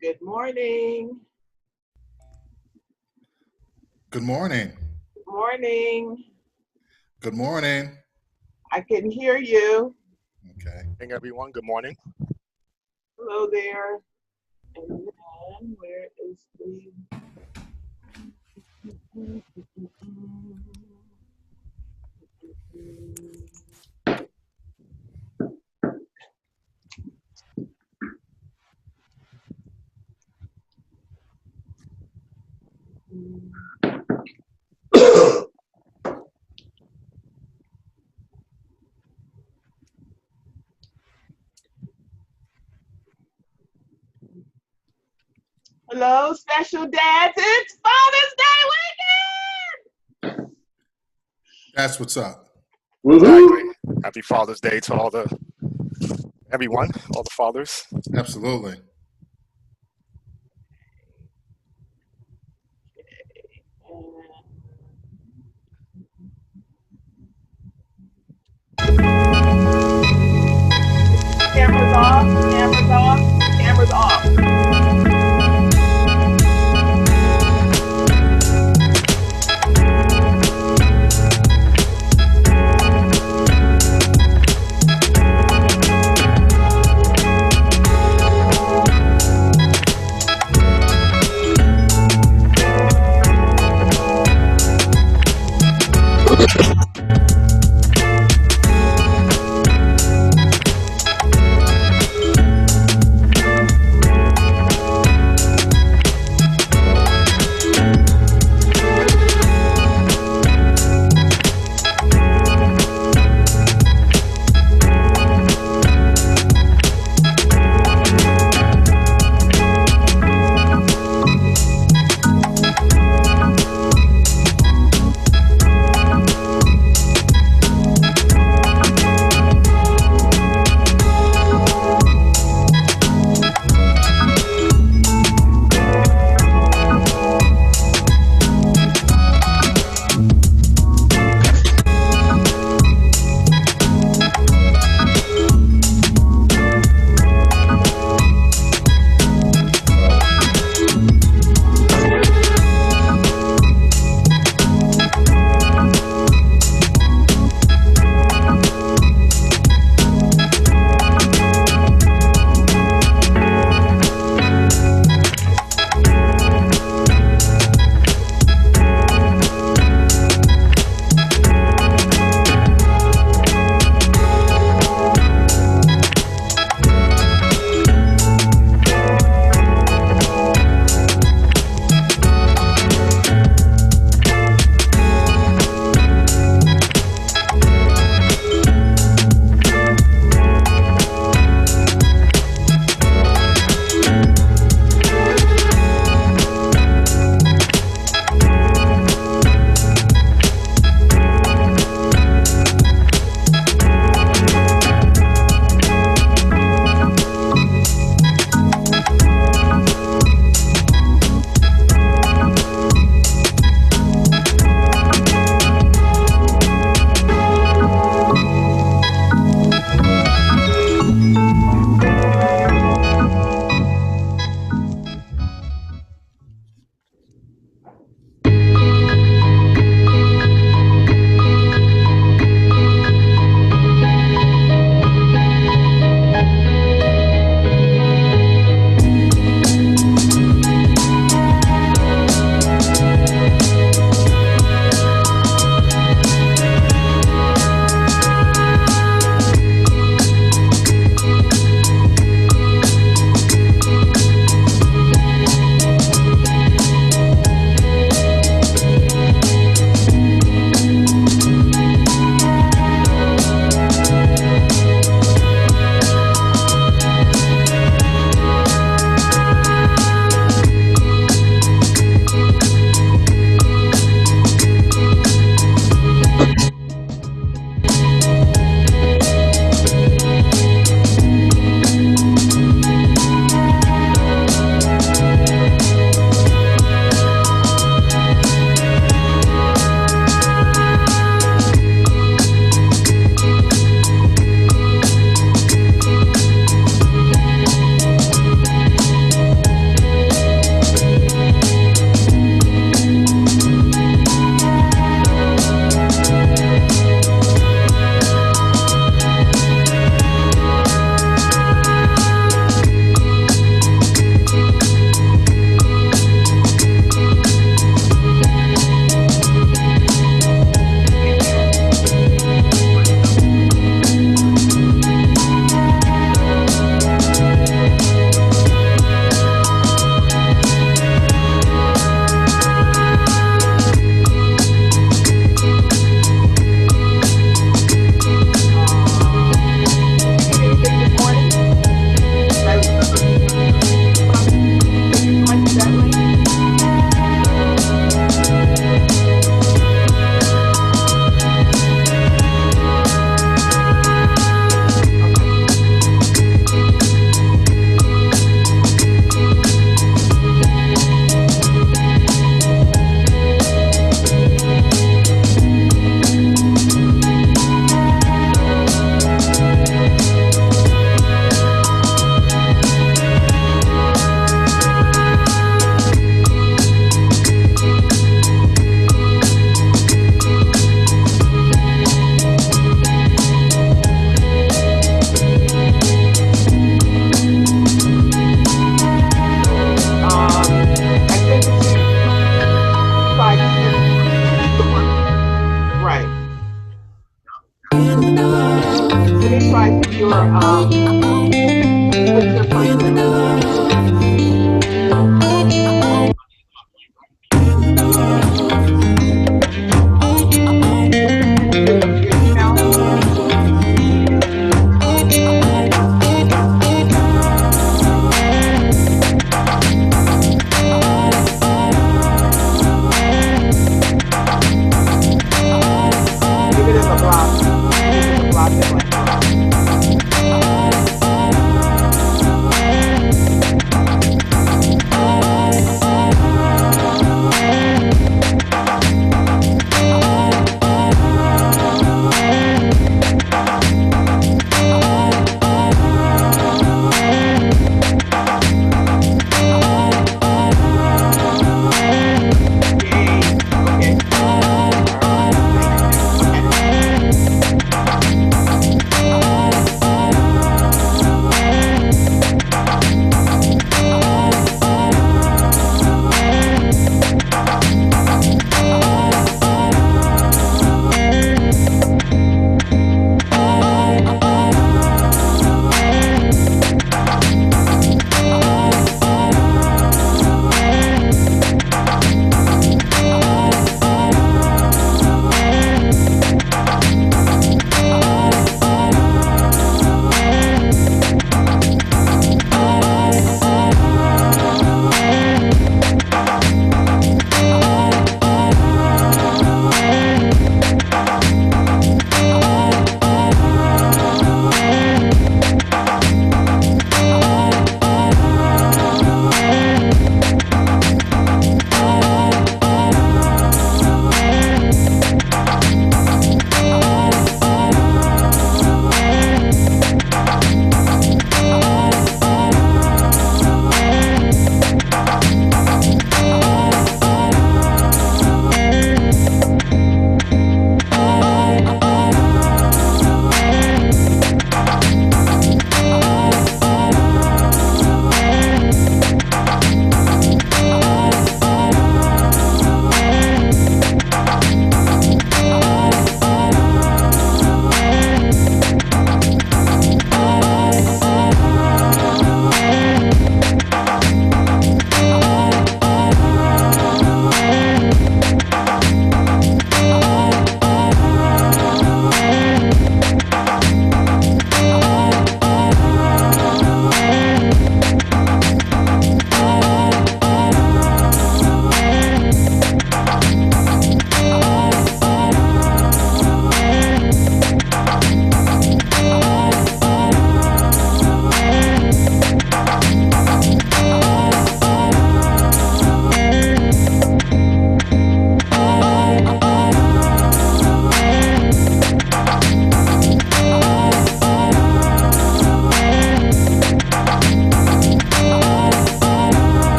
Good morning. Good morning. Good morning. Good morning. I can hear you. Okay. Hey everyone, good morning. Hello there. And then where is the Hello, special dads. It's Father's Day weekend. That's what's up. Exactly. Happy Father's Day to everyone, all the fathers. Absolutely. Cameras off, cameras off, cameras off.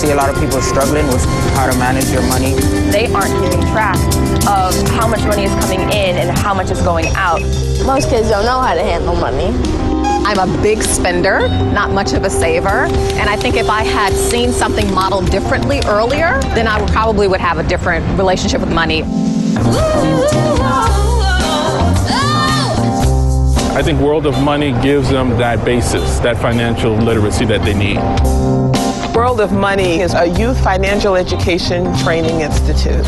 see a lot of people struggling with how to manage their money. They aren't keeping track of how much money is coming in and how much is going out. Most kids don't know how to handle money. I'm a big spender, not much of a saver, and I think if I had seen something modeled differently earlier, then I probably would have a different relationship with money. I think World of Money gives them that basis, that financial literacy that they need. World of Money is a youth financial education training institute.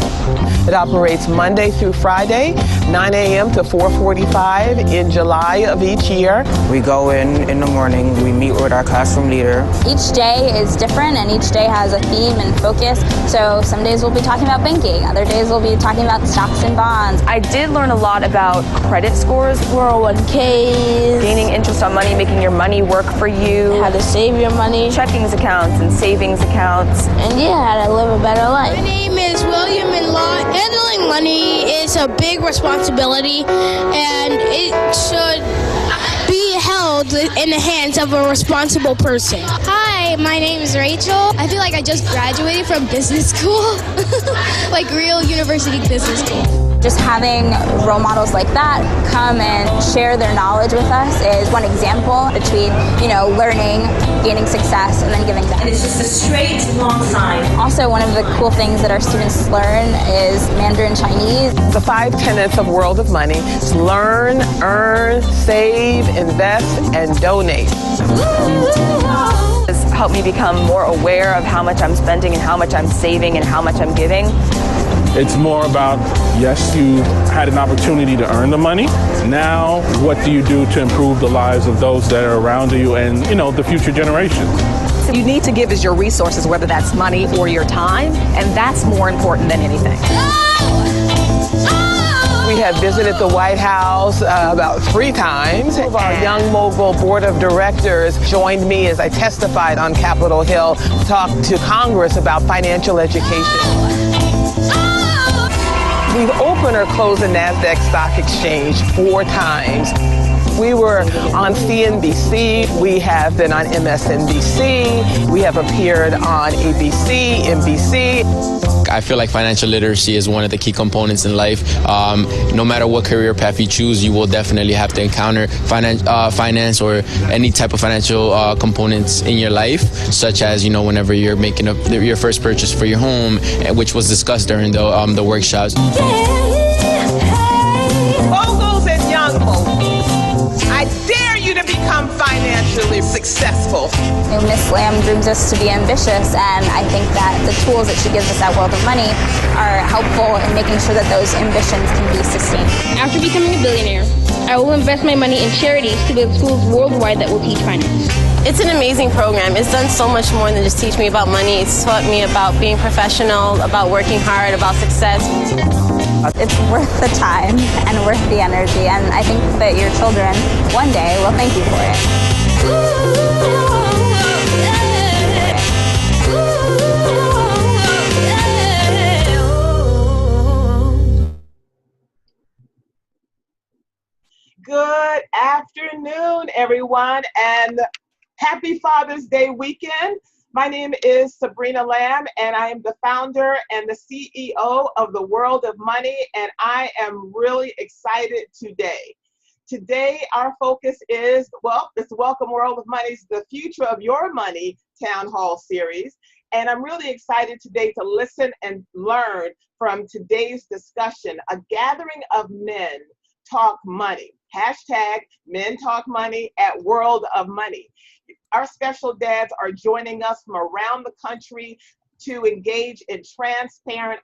It operates Monday through Friday, 9 a.m. to 4:45 in July of each year. We go in the morning, we meet with our classroom leader. Each day is different and each day has a theme and focus. So some days we'll be talking about banking, other days we'll be talking about stocks and bonds. I did learn a lot about credit scores, 401ks, gaining interest on money, making your money work for you, how to save your money, checkings accounts and savings accounts, and how to live a better life. My name is William, and handling money is a big responsibility, and it should be held in the hands of a responsible person. Hi, my name is Rachel. I feel like I just graduated from business school, like real university business school. Just having role models like that come and share their knowledge with us is one example between, learning, gaining success, and then giving back. And it's just a straight, long sign. Also, one of the cool things that our students learn is Mandarin Chinese. The 5 tenets of World of Money is learn, earn, save, invest, and donate. It's helped me become more aware of how much I'm spending and how much I'm saving and how much I'm giving. It's more about, yes, you had an opportunity to earn the money. Now, what do you do to improve the lives of those that are around you and, the future generations? You need to give us your resources, whether that's money or your time, and that's more important than anything. We have visited the White House about 3 times. Our Young Mogul Board of Directors joined me as I testified on Capitol Hill to talk to Congress about financial education. We've opened or closed the NASDAQ Stock Exchange 4 times. We were on CNBC, we have been on MSNBC, we have appeared on ABC, NBC. I feel like financial literacy is one of the key components in life. No matter what career path you choose, you will definitely have to encounter finance or any type of financial components in your life, such as, whenever you're making your first purchase for your home, which was discussed during the workshops. Moguls and young moguls, I dare you to become financially successful. Miss Lamb dreams us to be ambitious, and I think that the tools that she gives us at World of Money are helpful in making sure that those ambitions can be sustained. After becoming a billionaire, I will invest my money in charities to build schools worldwide that will teach finance. It's an amazing program. It's done so much more than just teach me about money. It's taught me about being professional, about working hard, about success. It's worth the time and worth the energy, and I think that your children one day will thank you for it. Good afternoon, everyone, and happy Father's Day weekend. My name is Sabrina Lamb, and I am the founder and the CEO of the World of Money, and I am really excited today. Today, our focus is, it's Welcome World of Money's The Future of Your Money Town Hall Series, and I'm really excited today to listen and learn from today's discussion, a gathering of men talk money. Hashtag Men Talk Money at World of Money. Our special dads are joining us from around the country to engage in transparent,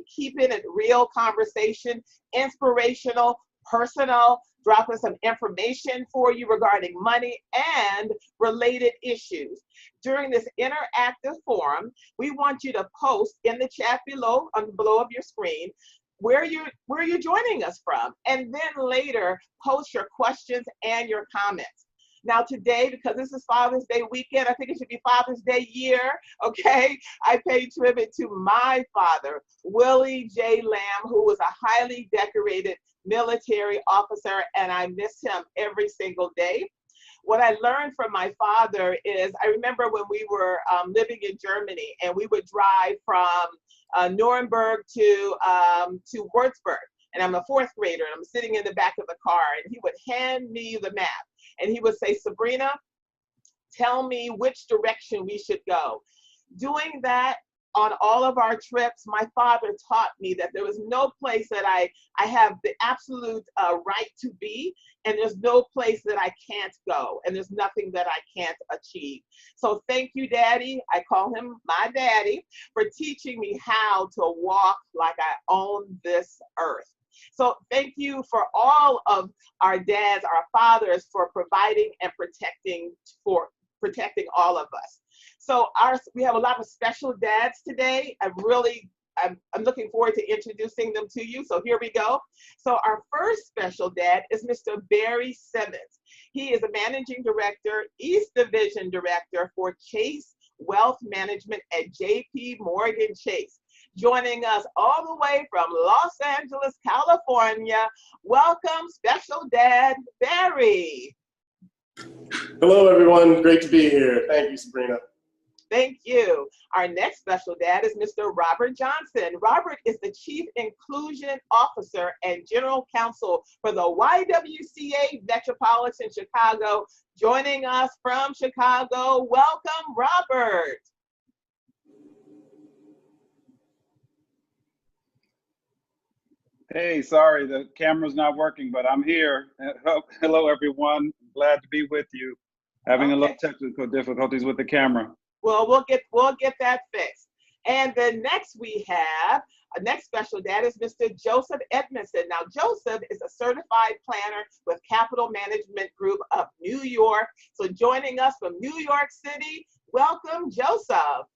keeping it real conversation, inspirational, personal, dropping some information for you regarding money and related issues. During this interactive forum, we want you to post in the chat below of your screen where you're joining us from, and then later post your questions and your comments. Now today, because this is Father's Day weekend, I think it should be Father's Day year, okay? I pay tribute to my father, Willie J. Lamb, who was a highly decorated military officer, and I miss him every single day. what I learned from my father is, I remember when we were living in Germany, and we would drive from Nuremberg to Würzburg, and I'm a fourth grader, and I'm sitting in the back of the car, and he would hand me the map, and he would say, Sabrina, tell me which direction we should go. Doing that on all of our trips, my father taught me that there was no place that I have the absolute right to be, and there's no place that I can't go, and there's nothing that I can't achieve. So thank you, Daddy. I call him my daddy, for teaching me how to walk like I own this earth. So thank you for all of our dads, our fathers, for providing and protecting all of us. So we have a lot of special dads today. I'm looking forward to introducing them to you. So here we go. So our first special dad is Mr. Barry Simmons. He is a managing director, East Division director for Chase Wealth Management at JP Morgan Chase. Joining us all the way from Los Angeles, California. Welcome, special dad, Barry. Hello, everyone. Great to be here. Thank you, Sabrina. Thank you. Our next special dad is Mr. Robert Johnson. Robert is the Chief Inclusion Officer and General Counsel for the YWCA Metropolitan Chicago. Joining us from Chicago, welcome, Robert. Hey, sorry, the camera's not working, but I'm here. Hello, everyone. Glad to be with you. Having a little technical difficulties with the camera. Well, we'll get that fixed. And then next we have, our next special dad is Mr. Joseph Edmondson. Now, Joseph is a certified planner with Capital Management Group of New York. So joining us from New York City, welcome, Joseph.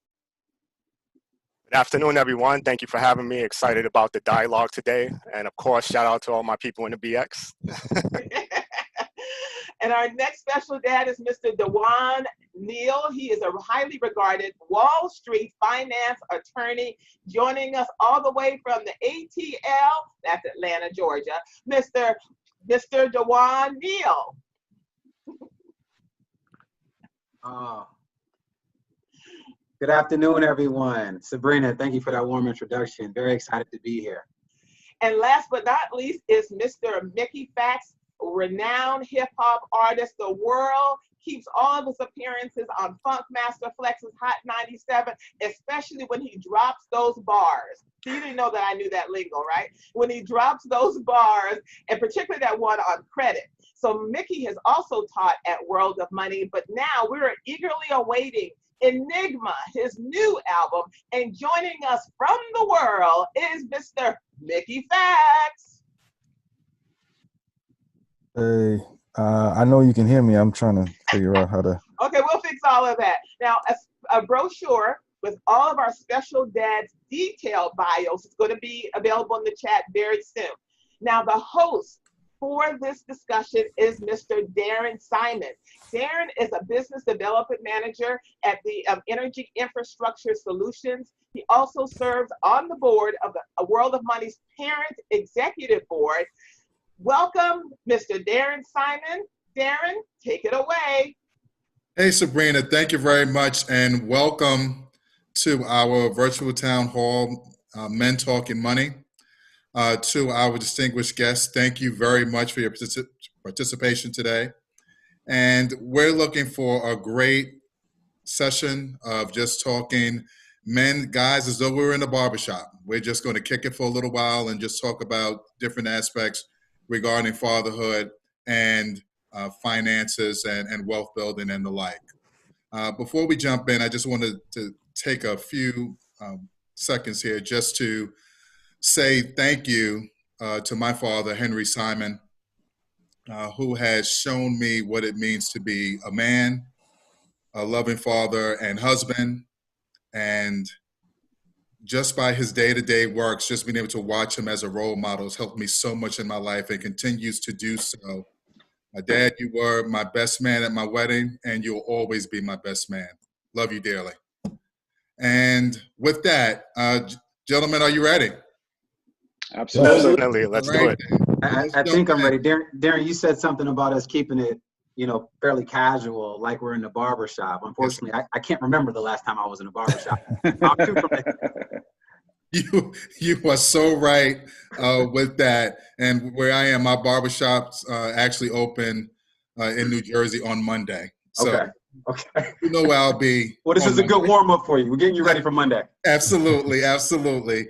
Good afternoon, everyone. Thank you for having me. Excited about the dialogue today. And of course, shout out to all my people in the BX. And our next special dad is Mr. Dewan Neal. He is a highly regarded Wall Street finance attorney, joining us all the way from the ATL, that's Atlanta, Georgia, Mr. Dewan Neal. Good afternoon, everyone. Sabrina, thank you for that warm introduction. Very excited to be here. And last but not least is Mr. Mickey Fax, renowned hip-hop artist. The world keeps all of his appearances on Funk Master Flex's Hot 97, especially when he drops those bars. So you didn't know that I knew that lingo, right? When he drops those bars, and particularly that one on credit. So Mickey has also taught at World of Money, but now we're eagerly awaiting Enigma, his new album, and joining us from the world is Mr. Mickey Fax. Hey, I know you can hear me. I'm trying to figure out how to. Okay, we'll fix all of that. Now, a brochure with all of our special dads' detailed bios is going to be available in the chat very soon. Now, the host for this discussion is Mr. Darren Simon. Darren is a business development manager at the Energy Infrastructure Solutions. He also serves on the board of the World of Money's parent executive board. Welcome, Mr. Darren Simon. Darren, take it away. Hey, Sabrina, thank you very much, and welcome to our virtual town hall, Men Talking Money. To our distinguished guests, thank you very much for your participation today. And we're looking for a great session of just talking men, guys, as though we were in a barbershop. We're just going to kick it for a little while and just talk about different aspects regarding fatherhood and finances and wealth building and the like. Before we jump in, I just wanted to take a few seconds here just to say thank you to my father, Henry Simon, who has shown me what it means to be a man, a loving father and husband, and just by his day-to-day works, just being able to watch him as a role model has helped me so much in my life and continues to do so. My dad, you were my best man at my wedding, and you'll always be my best man. Love you dearly. And with that, gentlemen, are you ready? Absolutely. Let's do it. I think I'm ready. Darren, you said something about us keeping it, fairly casual, like we're in the barber shop. Unfortunately, I can't remember the last time I was in a barber shop. You are so right with that. And where I am, my barbershops actually open in New Jersey on Monday. So okay. You know where I'll be. Well, this is a good warm up for you. We're getting you ready for Monday. Absolutely, absolutely.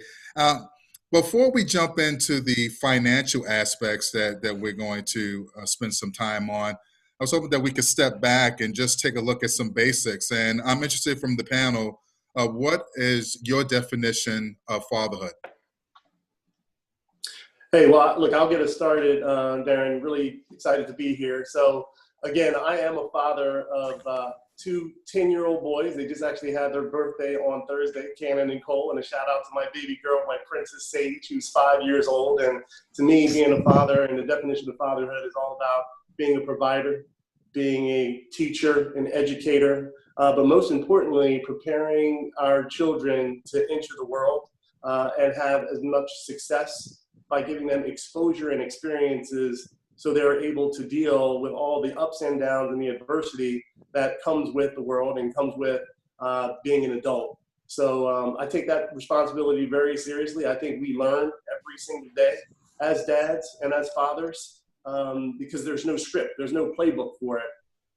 Before we jump into the financial aspects that we're going to spend some time on, I was hoping that we could step back and just take a look at some basics. And I'm interested from the panel, what is your definition of fatherhood? Hey, well, look, I'll get us started, Darren. Really excited to be here. So, again, I am a father of two 10-year-old boys. They just actually had their birthday on Thursday, Cannon and Cole, and a shout out to my baby girl, my princess Sage, who's 5 years old. And to me, being a father and the definition of fatherhood is all about being a provider, being a teacher, an educator, but most importantly, preparing our children to enter the world and have as much success by giving them exposure and experiences so they're able to deal with all the ups and downs and the adversity that comes with the world and comes with being an adult. So I take that responsibility very seriously. I think we learn every single day as dads and as fathers because there's no script, there's no playbook for it.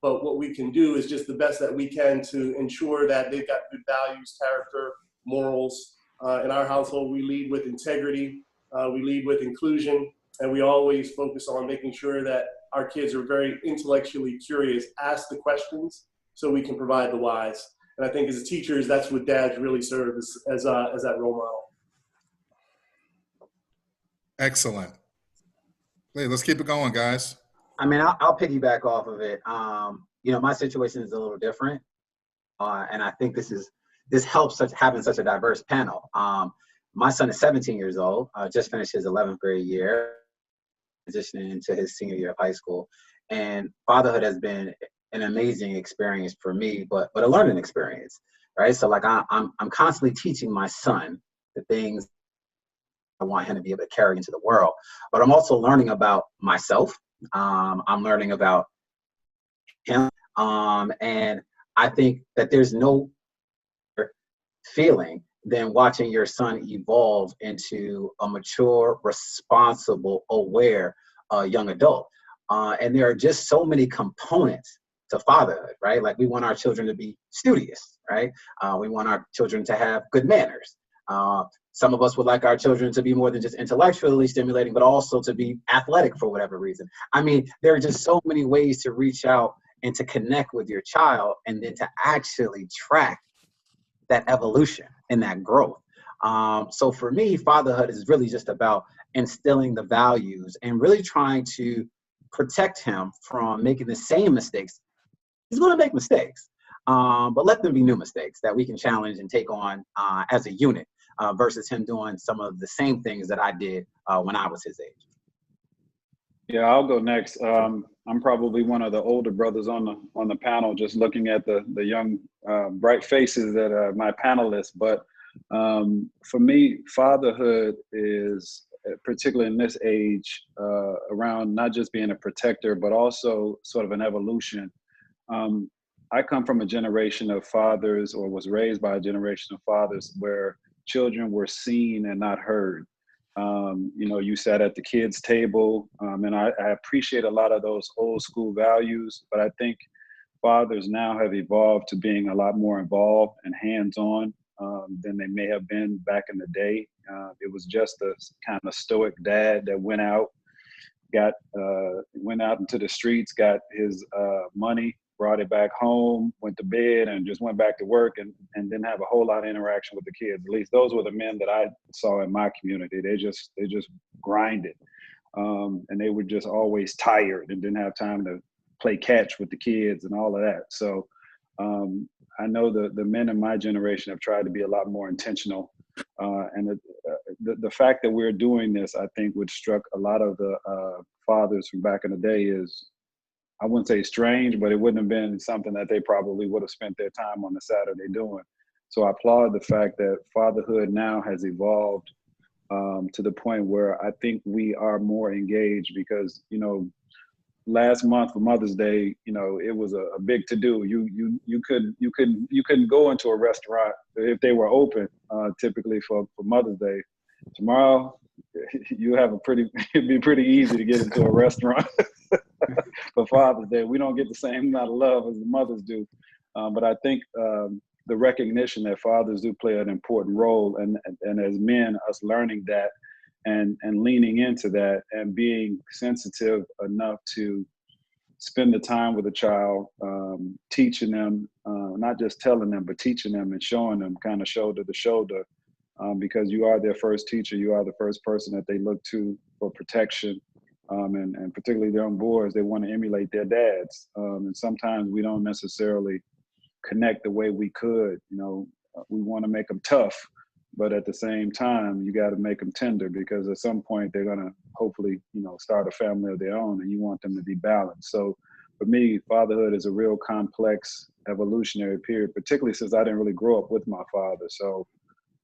But what we can do is just the best that we can to ensure that they've got good values, character, morals. In our household, we lead with integrity, we lead with inclusion, and we always focus on making sure that our kids are very intellectually curious, ask the questions so we can provide the whys. And I think as teachers, that's what dads really serve as that role model. Excellent. Hey, let's keep it going, guys. I mean, I'll piggyback off of it. My situation is a little different. And I think this helps having such a diverse panel. My son is 17 years old, just finished his 11th grade year, transitioning into his senior year of high school. And fatherhood has been an amazing experience for me, but a learning experience, right? So like I'm constantly teaching my son the things I want him to be able to carry into the world, but I'm also learning about myself. I'm learning about him. And I think that there's no feeling than watching your son evolve into a mature, responsible, aware young adult. And there are just so many components to fatherhood, right? Like we want our children to be studious, right? We want our children to have good manners. Some of us would like our children to be more than just intellectually stimulating, but also to be athletic for whatever reason. I mean, there are just so many ways to reach out and to connect with your child and then to actually track that evolution and that growth. So for me, fatherhood is really just about instilling the values and really trying to protect him from making the same mistakes. He's going to make mistakes, but let them be new mistakes that we can challenge and take on as a unit versus him doing some of the same things that I did when I was his age. Yeah, I'll go next. I'm probably one of the older brothers on the panel, just looking at the young, bright faces that are my panelists. But for me, fatherhood is, particularly in this age, around not just being a protector, but also sort of an evolution. I come from a generation of fathers, or was raised by a generation of fathers, where children were seen and not heard. You sat at the kids' table, and I appreciate a lot of those old school values, but I think fathers now have evolved to being a lot more involved and hands-on than they may have been back in the day. It was just a kind of stoic dad that went out into the streets, got his money, brought it back home, went to bed, and just went back to work and didn't have a whole lot of interaction with the kids. At least those were the men that I saw in my community. They just grinded. And they were just always tired and didn't have time to play catch with the kids and all of that. So I know the men in my generation have tried to be a lot more intentional. And the fact that we're doing this, I think, what struck a lot of the fathers from back in the day is, I wouldn't say strange, but it wouldn't have been something that they probably would have spent their time on a Saturday doing. So I applaud the fact that fatherhood now has evolved to the point where I think we are more engaged because, last month for Mother's Day, you know, it was a big to do. You couldn't go into a restaurant if they were open, typically for Mother's Day. Tomorrow, you have it'd be pretty easy to get into a restaurant for Father's Day. We don't get the same amount of love as the mothers do. But I think the recognition that fathers do play an important role, and as men, us learning that and leaning into that and being sensitive enough to spend the time with a child, teaching them, not just telling them, but teaching them and showing them kind of shoulder to shoulder, because you are their first teacher. You are the first person that they look to for protection. And particularly young boys, they want to emulate their dads. And sometimes we don't necessarily connect the way we could. You know, we want to make them tough, but at the same time, you got to make them tender, because at some point they're going to hopefully, you know, start a family of their own, and you want them to be balanced. So for me, fatherhood is a real complex evolutionary period, particularly since I didn't really grow up with my father. So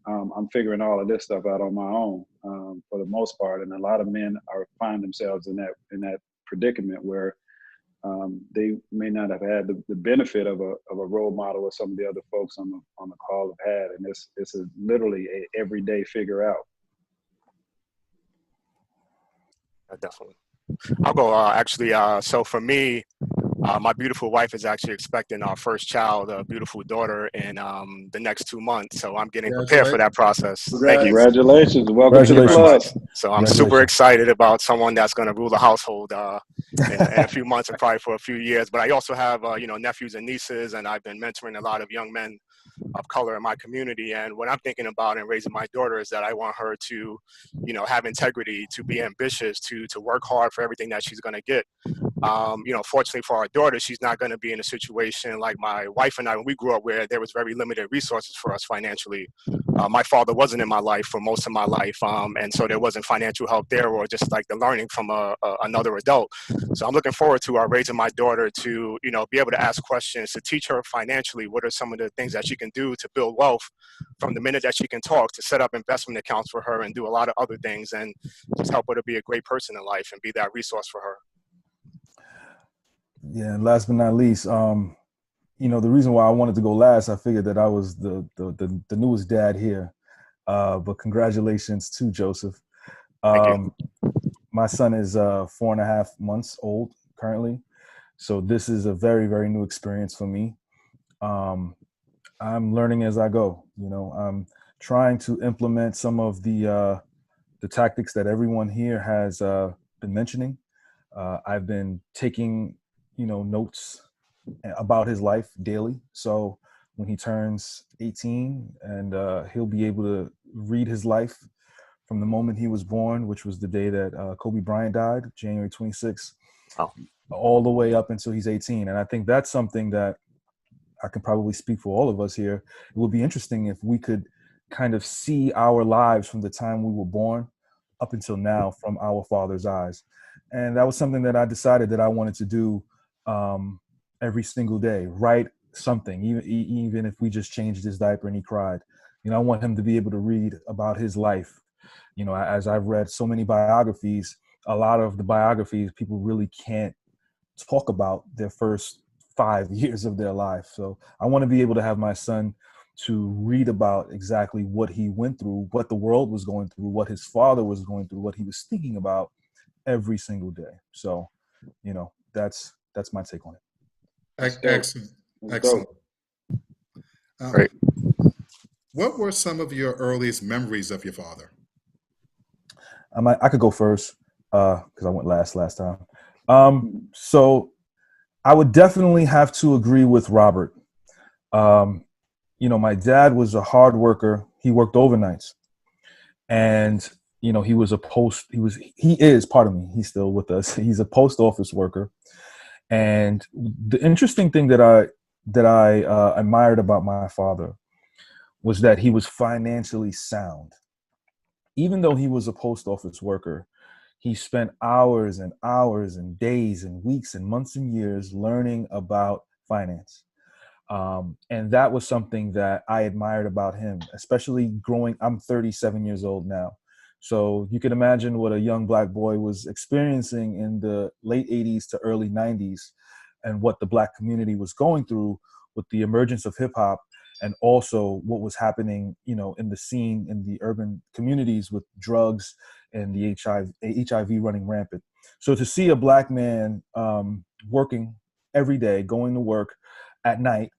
I'm figuring all of this stuff out on my own for the most part. And a lot of men find themselves in that predicament where they may not have had the benefit of a role model or some of the other folks on the call have had. And this is literally a everyday figure out. Definitely. I'll go actually. So for me, my beautiful wife is actually expecting our first child, a beautiful daughter, in the next 2 months. So I'm getting prepared for that process. Thank you. Congratulations. Welcome to the club. So I'm super excited about someone that's going to rule the household in a few months and probably for a few years. But I also have, nephews and nieces, and I've been mentoring a lot of young men of color in my community. And what I'm thinking about in raising my daughter is that I want her to, have integrity, to be ambitious, to work hard for everything that she's going to get. Fortunately for our daughter, she's not going to be in a situation like my wife and I, when we grew up, where there was very limited resources for us financially. My father wasn't in my life for most of my life. And so there wasn't financial help there, or just like the learning from another adult. So I'm looking forward to raising my daughter to, be able to ask questions, to teach her financially what are some of the things that she can do to build wealth from the minute that she can talk, to set up investment accounts for her and do a lot of other things, and just help her to be a great person in life and be that resource for her. Yeah, and last but not least, the reason why I wanted to go last, I figured that I was the newest dad here. But congratulations to Joseph. Thank you. My son is 4.5 months old currently. So this is a very, very new experience for me. I'm learning as I go. I'm trying to implement some of the tactics that everyone here has been mentioning. I've been taking notes about his life daily. So when he turns 18, and he'll be able to read his life from the moment he was born, which was the day that Kobe Bryant died, January 26th, all the way up until he's 18. And I think that's something that I can probably speak for all of us here. It would be interesting if we could kind of see our lives from the time we were born up until now from our father's eyes. And that was something that I decided that I wanted to do every single day. Write something, even if we just changed his diaper and he cried. I want him to be able to read about his life. As I've read so many biographies, a lot of the biographies, people really can't talk about their first 5 years of their life. So I want to be able to have my son to read about exactly what he went through, what the world was going through, what his father was going through, what he was thinking about every single day. So, that's my take on it. Excellent. Great. What were some of your earliest memories of your father? I could go first because I went last time. So I would definitely have to agree with Robert. My dad was a hard worker. He worked overnights, and he is, pardon me, he's still with us. He's a post office worker. And the interesting thing that I admired about my father was that he was financially sound. Even though he was a post office worker, he spent hours and hours and days and weeks and months and years learning about finance. And that was something that I admired about him, especially I'm 37 years old now. So you can imagine what a young Black boy was experiencing in the late 80s to early 90s, and what the Black community was going through with the emergence of hip hop, and also what was happening, in the scene in the urban communities with drugs and the HIV running rampant. So to see a Black man working every day, going to work at night,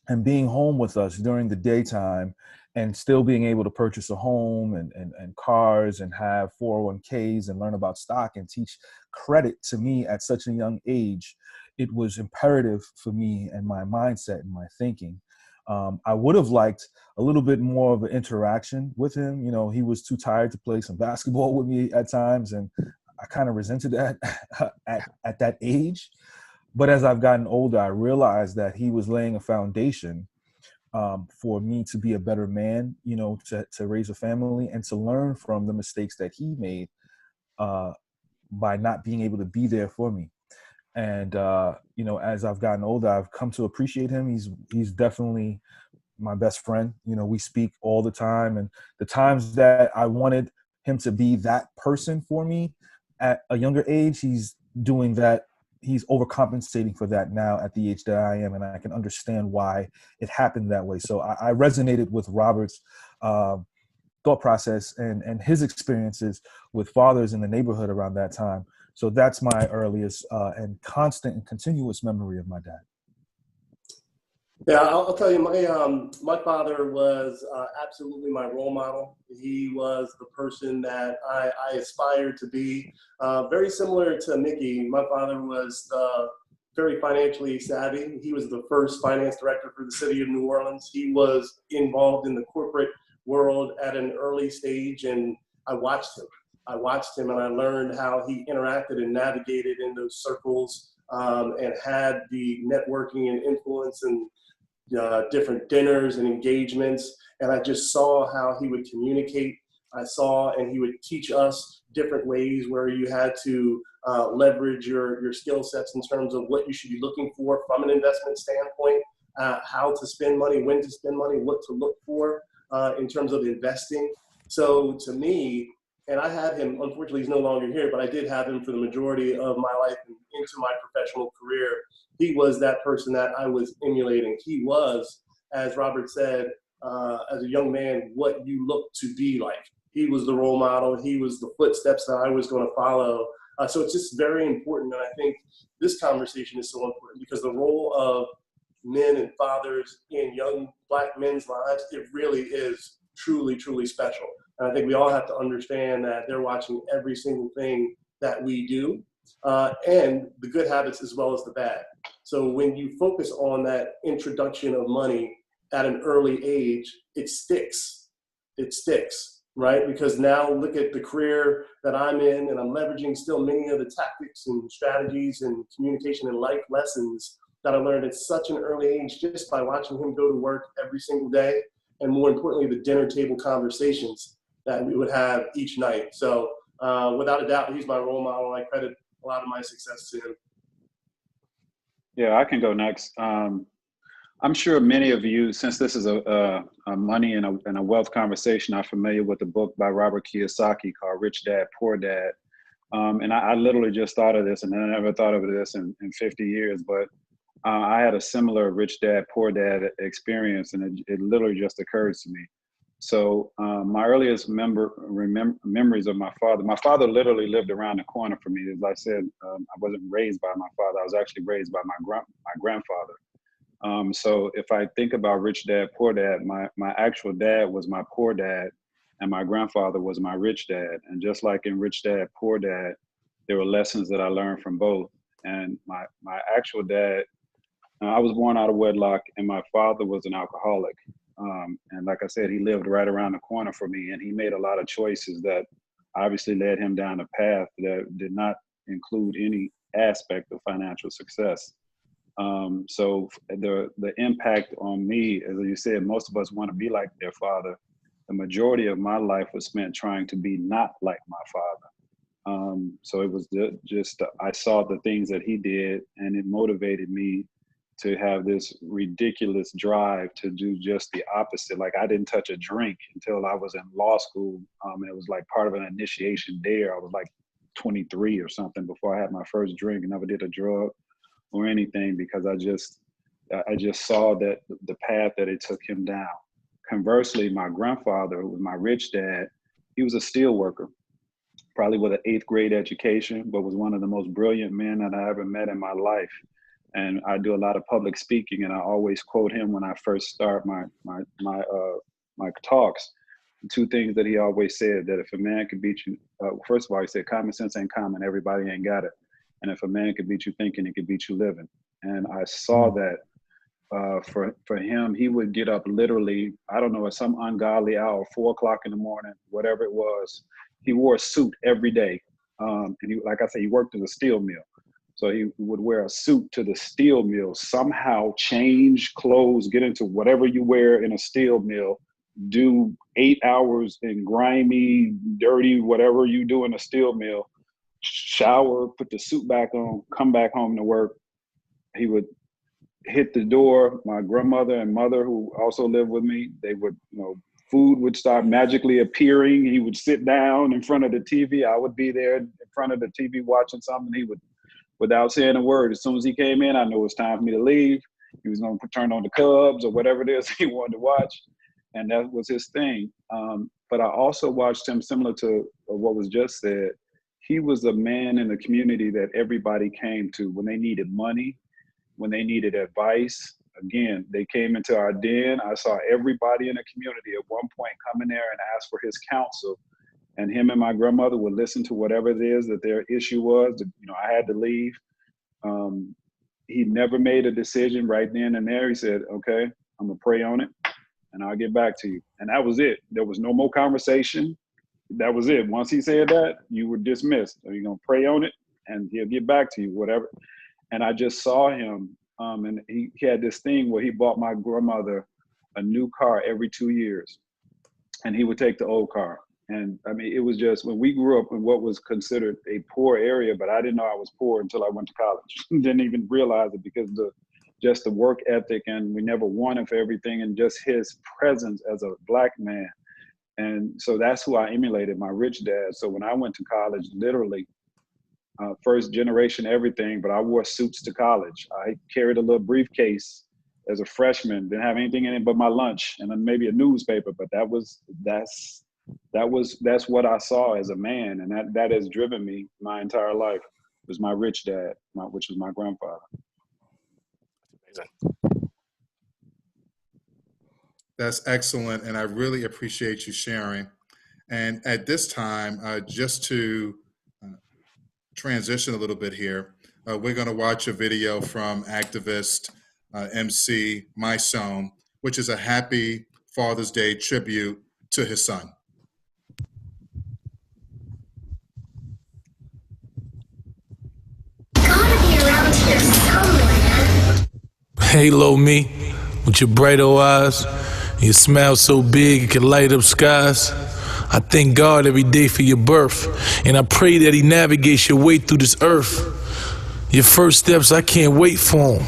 and being home with us during the daytime, and still being able to purchase a home and cars and have 401ks and learn about stock and teach credit to me at such a young age, it was imperative for me and my mindset and my thinking. I would have liked a little bit more of an interaction with him. He was too tired to play some basketball with me at times, and I kind of resented that at that age. But as I've gotten older, I realized that he was laying a foundation for me to be a better man, to raise a family and to learn from the mistakes that he made by not being able to be there for me. And, as I've gotten older, I've come to appreciate him. He's definitely my best friend. We speak all the time, and the times that I wanted him to be that person for me at a younger age, he's doing that. He's overcompensating for that now at the age that I am, and I can understand why it happened that way. So I resonated with Robert's thought process and his experiences with fathers in the neighborhood around that time. So that's my earliest and constant and continuous memory of my dad. Yeah, I'll tell you, my father was absolutely my role model. He was the person that I aspired to be. Very similar to Mickey, my father was very financially savvy. He was the first finance director for the city of New Orleans. He was involved in the corporate world at an early stage, and I watched him. And I learned how he interacted and navigated in those circles, and had the networking and influence and different dinners and engagements. And I just saw how he would communicate. And he would teach us different ways where you had to leverage your skill sets in terms of what you should be looking for from an investment standpoint, how to spend money, when to spend money, what to look for in terms of investing. So to me, and I had him, unfortunately he's no longer here, but I did have him for the majority of my life and into my professional career. He was that person that I was emulating. He was, as Robert said, as a young man, what you look to be like. He was the role model. He was the footsteps that I was going to follow. So it's just very important. And I think this conversation is so important because the role of men and fathers in young Black men's lives, it really is truly, truly special. And I think we all have to understand that they're watching every single thing that we do, and the good habits as well as the bad. So when you focus on that introduction of money at an early age, it sticks. It sticks, right? Because now look at the career that I'm in, and I'm leveraging still many of the tactics and strategies and communication and life lessons that I learned at such an early age just by watching him go to work every single day, and more importantly, the dinner table conversations that we would have each night. So without a doubt, he's my role model. I credit a lot of my success to him. Yeah, I can go next. I'm sure many of you, since this is a money and a wealth conversation, are familiar with the book by Robert Kiyosaki called Rich Dad, Poor Dad. And I literally just thought of this, and I never thought of this in 50 years, but I had a similar Rich Dad, Poor Dad experience, and it literally just occurred to me. So my earliest memories of my father literally lived around the corner from me. As I said, I wasn't raised by my father. I was actually raised by my grandfather. So if I think about Rich Dad, Poor Dad, my actual dad was my poor dad, and my grandfather was my rich dad. And just like in Rich Dad, Poor Dad, there were lessons that I learned from both. And my actual dad, I was born out of wedlock, and my father was an alcoholic. And like I said, he lived right around the corner from me, and he made a lot of choices that obviously led him down a path that did not include any aspect of financial success. So the impact on me, as you said, most of us want to be like their father. The majority of my life was spent trying to be not like my father. So it was just, I saw the things that he did, and it motivated me to have this ridiculous drive to do just the opposite. Like, I didn't touch a drink until I was in law school. It was like part of an initiation there. I was like 23 or something before I had my first drink, and never did a drug or anything, because I just saw that the path that it took him down. Conversely, my grandfather, who was my rich dad, he was a steel worker, probably with an 8th grade education, but was one of the most brilliant men that I ever met in my life. And I do a lot of public speaking, and I always quote him when I first start my talks. 2 things that he always said: that if a man could beat you, first of all, he said, common sense ain't common, everybody ain't got it. And if a man could beat you thinking, he could beat you living. And I saw that for him, he would get up literally, I don't know, at some ungodly hour, 4 o'clock in the morning, whatever it was. He wore a suit every day. And he, like I said, he worked in a steel mill. So he would wear a suit to the steel mill, somehow change clothes, get into whatever you wear in a steel mill, do 8 hours in grimy, dirty, whatever you do in a steel mill, shower, put the suit back on, come back home to work. He would hit the door. My grandmother and mother, who also lived with me, they would, food would start magically appearing. He would sit down in front of the TV. I would be there in front of the TV watching something. He would, without saying a word, as soon as he came in, I knew it was time for me to leave. He was going to turn on the Cubs or whatever it is he wanted to watch. And that was his thing. But I also watched him, similar to what was just said. He was a man in the community that everybody came to when they needed money, when they needed advice. Again, they came into our den. I saw everybody in the community at one point come in there and ask for his counsel. And him and my grandmother would listen to whatever it is that their issue was. I had to leave. He never made a decision right then and there. He said, okay, I'm gonna pray on it and I'll get back to you. And that was it. There was no more conversation. That was it. Once he said that, you were dismissed. You're gonna pray on it and he'll get back to you, whatever. And I just saw him, and he had this thing where he bought my grandmother a new car every 2 years, and he would take the old car. And I mean, it was just, when we grew up in what was considered a poor area, but I didn't know I was poor until I went to college. Didn't even realize it, because just the work ethic, and we never wanted for everything, and just his presence as a Black man. And so that's who I emulated, my rich dad. So when I went to college, literally, first generation everything, but I wore suits to college. I carried a little briefcase as a freshman, didn't have anything in it but my lunch and then maybe a newspaper, but that's what I saw as a man, and that has driven me my entire life. Was my rich dad, which was my grandfather. That's excellent, and I really appreciate you sharing. And at this time, just to transition a little bit here, we're going to watch a video from activist MC My Son, which is a happy Father's Day tribute to his son. Halo me with your bright old eyes. Your smile so big it can light up skies. I thank God every day for your birth, and I pray that he navigates your way through this earth. Your first steps, I can't wait for them.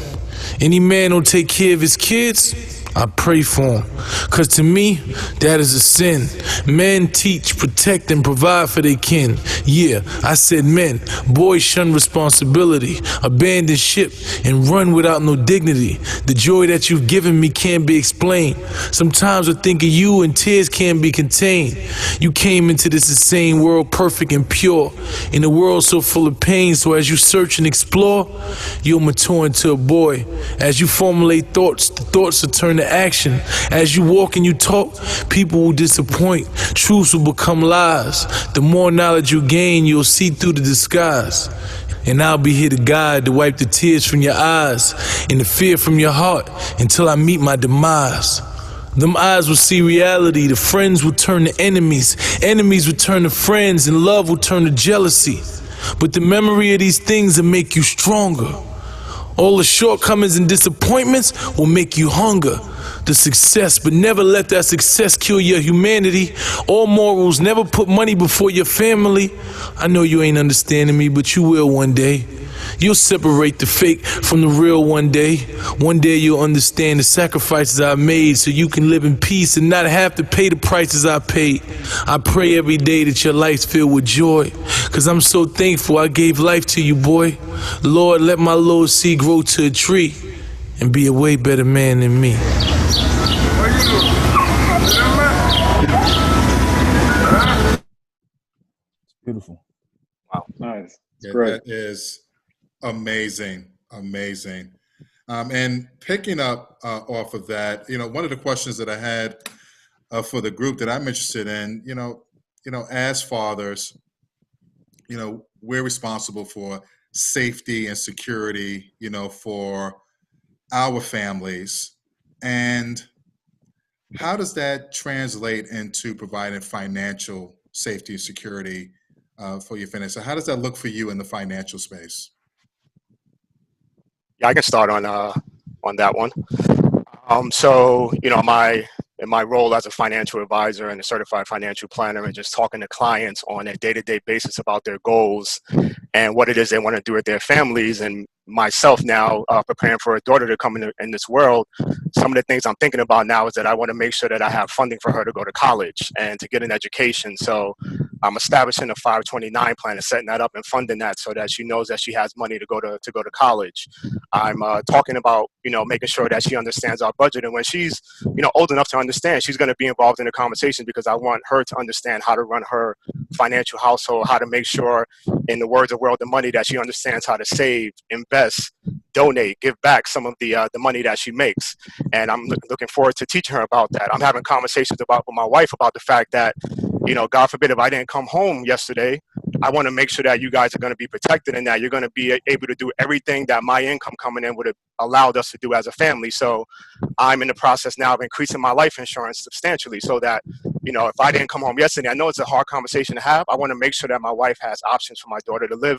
Any man who'll take care of his kids, I pray for him. Cause to me, that is a sin. Men teach, protect, and provide for their kin. Yeah, I said men. Boys shun responsibility, abandon ship, and run without no dignity. The joy that you've given me can't be explained. Sometimes I think of you and tears can't be contained. You came into this insane world perfect and pure, in a world so full of pain. So as you search and explore, you'll mature into a boy. As you formulate thoughts, the thoughts will turn to action. As you walk and you talk, people will disappoint. Truths will become lies. The more knowledge you gain, you'll see through the disguise. And I'll be here to guide, to wipe the tears from your eyes and the fear from your heart until I meet my demise. Them eyes will see reality. The friends will turn to enemies. Enemies will turn to friends, and love will turn to jealousy. But the memory of these things will make you stronger. All the shortcomings and disappointments will make you hunger the success, but never let that success kill your humanity. All morals, never put money before your family. I know you ain't understanding me, but you will one day. You'll separate the fake from the real one day. One day you'll understand the sacrifices I made so you can live in peace and not have to pay the prices I paid. I pray every day that your life's filled with joy, cause I'm so thankful I gave life to you, boy. Lord, let my little seed grow to a tree and be a way better man than me. Beautiful. Wow. Nice. Yeah, Great. that is amazing. Amazing. And picking up off of that, one of the questions that I had for the group that I'm interested in, as fathers, we're responsible for safety and security, for our families. And how does that translate into providing financial safety and security for your finances? So how does that look for you in the financial space? Yeah, I can start on that one. So, in my role as a financial advisor and a certified financial planner, and just talking to clients on a day-to-day basis about their goals and what it is they want to do with their families, and myself now preparing for a daughter to come in this world, some of the things I'm thinking about now is that I want to make sure that I have funding for her to go to college and to get an education. So I'm establishing a 529 plan and setting that up and funding that so that she knows that she has money to go to college. I'm talking about, making sure that she understands our budget. And when she's, old enough to understand, she's going to be involved in the conversation, because I want her to understand how to run her financial household, how to make sure, in the words of World of Money, that she understands how to save, invest, donate, give back some of the money that she makes. And I'm looking forward to teaching her about that. I'm having conversations with my wife about the fact that, God forbid, if I didn't come home yesterday, I want to make sure that you guys are going to be protected and that you're going to be able to do everything that my income coming in would have allowed us to do as a family. So I'm in the process now of increasing my life insurance substantially so that, if I didn't come home yesterday, I know it's a hard conversation to have. I want to make sure that my wife has options for my daughter to live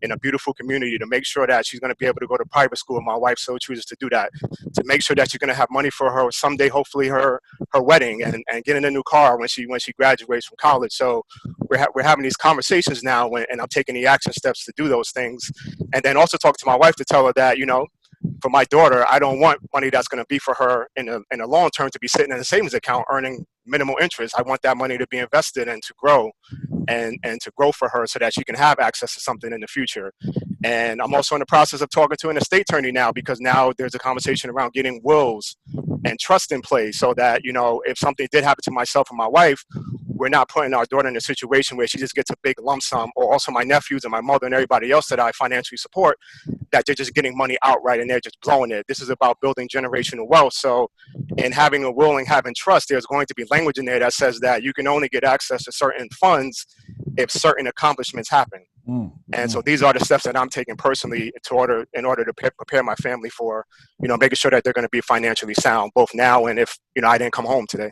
in a beautiful community, to make sure that she's going to be able to go to private school if my wife so chooses to do that, to make sure that she's going to have money for her someday, hopefully her wedding, and getting a new car when she graduates from college. So we're having these conversations now, and I'm taking the action steps to do those things. And then also talk to my wife to tell her that, for my daughter, I don't want money that's going to be for her in a long term to be sitting in a savings account earning minimal interest. I want that money to be invested and to grow and to grow for her so that she can have access to something in the future. And I'm also in the process of talking to an estate attorney now, because now there's a conversation around getting wills and trust in place so that, if something did happen to myself and my wife, we're not putting our daughter in a situation where she just gets a big lump sum, or also my nephews and my mother and everybody else that I financially support, that they're just getting money outright and they're just blowing it. This is about building generational wealth. So in having a will and having trust, there's going to be language in there that says that you can only get access to certain funds if certain accomplishments happen. And so these are the steps that I'm taking personally in order to prepare my family for, making sure that they're going to be financially sound, both now and if, I didn't come home today.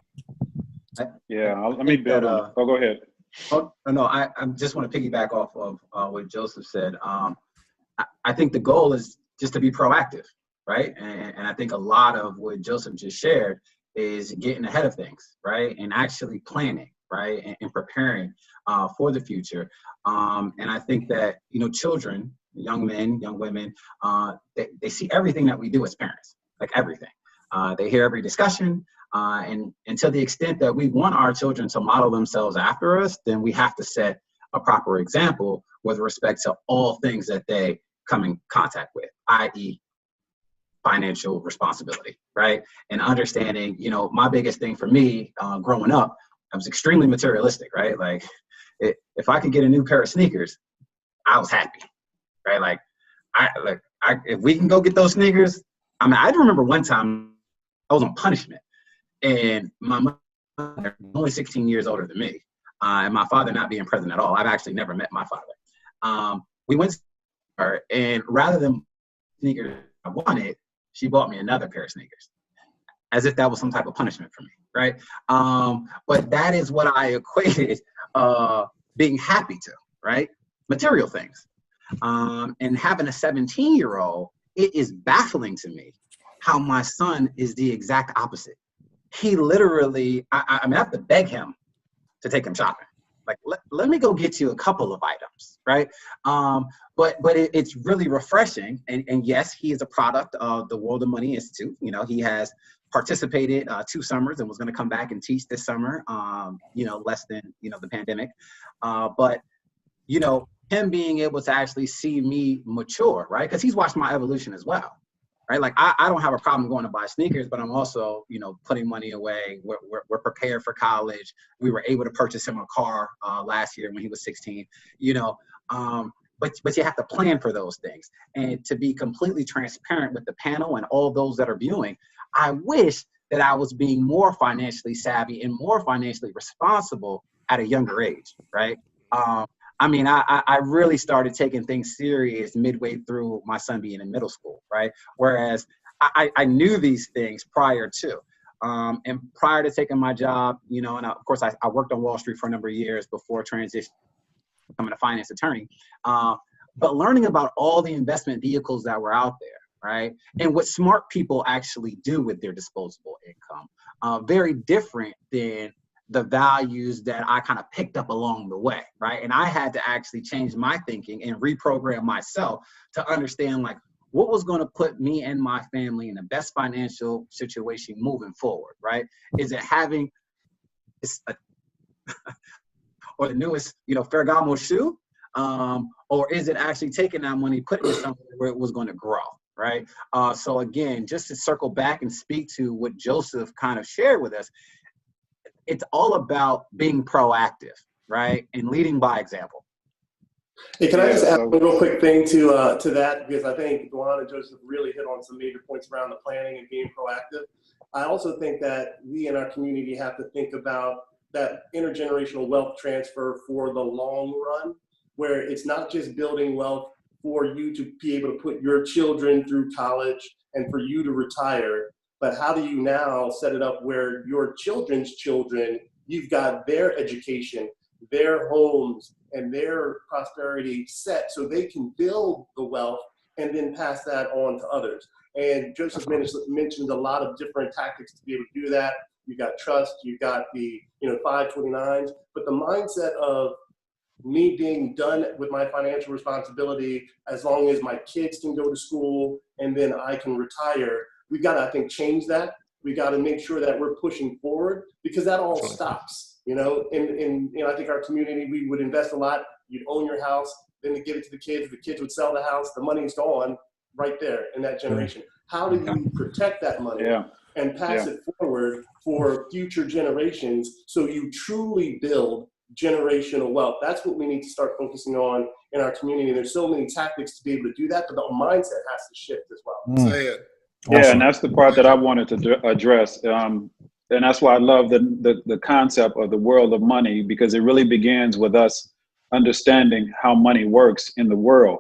Yeah, let me build on. Go ahead. Oh, no, I just want to piggyback off of what Joseph said. I think the goal is just to be proactive, right? And I think a lot of what Joseph just shared is getting ahead of things, right? And actually planning, right? And preparing for the future. And I think that, children, young men, young women, they see everything that we do as parents, like everything. They hear every discussion. And to the extent that we want our children to model themselves after us, then we have to set a proper example with respect to all things that they come in contact with, i.e. financial responsibility, right? And understanding, my biggest thing for me growing up, I was extremely materialistic, right? Like if I could get a new pair of sneakers, I was happy, right? If we can go get those sneakers, I remember one time I was on punishment. And my mother, only 16 years older than me, and my father not being present at all. I've actually never met my father. We went to her, and rather than sneakers I wanted, she bought me another pair of sneakers, as if that was some type of punishment for me, right? But that is what I equated being happy to, right? Material things. And having a 17-year-old, it is baffling to me how my son is the exact opposite. He literally, I mean, I have to beg him to take him shopping. Like, let me go get you a couple of items, right? But it's really refreshing. And yes, he is a product of the World of Money Institute. You know, he has participated 2 summers and was going to come back and teach this summer, you know, less than, you know, the pandemic. But, you know, him being able to actually see me mature, right? Because he's watched my evolution as well. Right? Like I don't have a problem going to buy sneakers, but I'm also, you know, putting money away. We're prepared for college. We were able to purchase him a car last year when he was 16, you know, but you have to plan for those things. And to be completely transparent with the panel and all those that are viewing, I wish that I was being more financially savvy and more financially responsible at a younger age, right? I mean, I really started taking things serious midway through my son being in middle school, right? Whereas I knew these things prior to. And prior to taking my job, you know, and of course I worked on Wall Street for a number of years before transitioning, becoming a finance attorney. But learning about all the investment vehicles that were out there, right? And what smart people actually do with their disposable income, very different than the values that I kind of picked up along the way, right? And I had to actually change my thinking and reprogram myself to understand like what was going to put me and my family in the best financial situation moving forward, right? Is it having or the newest, you know, Ferragamo shoe? Or is it actually taking that money, putting it somewhere where it was going to grow, right? So again, just to circle back and speak to what Joseph kind of shared with us, it's all about being proactive, right? And leading by example. Hey, can I just add a real quick thing to that? Because I think Duan and Joseph really hit on some major points around the planning and being proactive. I also think that we in our community have to think about that intergenerational wealth transfer for the long run, where it's not just building wealth for you to be able to put your children through college and for you to retire, but how do you now set it up where your children's children, you've got their education, their homes, and their prosperity set so they can build the wealth and then pass that on to others. And Joseph mentioned a lot of different tactics to be able to do that. You've got trust, you've got the 529s, but the mindset of me being done with my financial responsibility as long as my kids can go to school and then I can retire, we've got to, I think, change that. We got to make sure that we're pushing forward because that all stops, you know, and I think our community, we would invest a lot. You'd own your house, then to give it to the kids would sell the house, the money's gone right there in that generation. How do you protect that money and pass it forward for future generations so you truly build generational wealth? That's what we need to start focusing on in our community. There's so many tactics to be able to do that, but the mindset has to shift as well. Say it. Yeah, and that's the part that I wanted to address. And that's why I love the concept of the world of money, because it really begins with us understanding how money works in the world,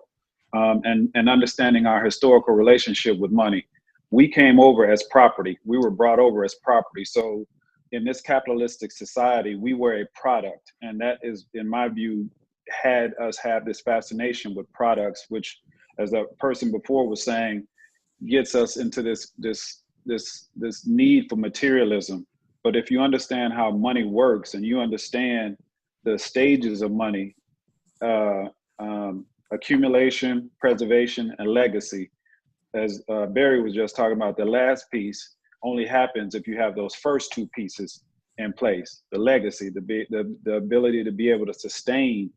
and understanding our historical relationship with money. We came over as property. We were brought over as property. So in this capitalistic society, we were a product. And that is, in my view, had us have this fascination with products, which, as a person before was saying, gets us into this need for materialism. But if you understand how money works and you understand the stages of money, accumulation, preservation, and legacy, as Barry was just talking about, the last piece only happens if you have those first 2 pieces in place. The legacy, the ability to be able to sustain.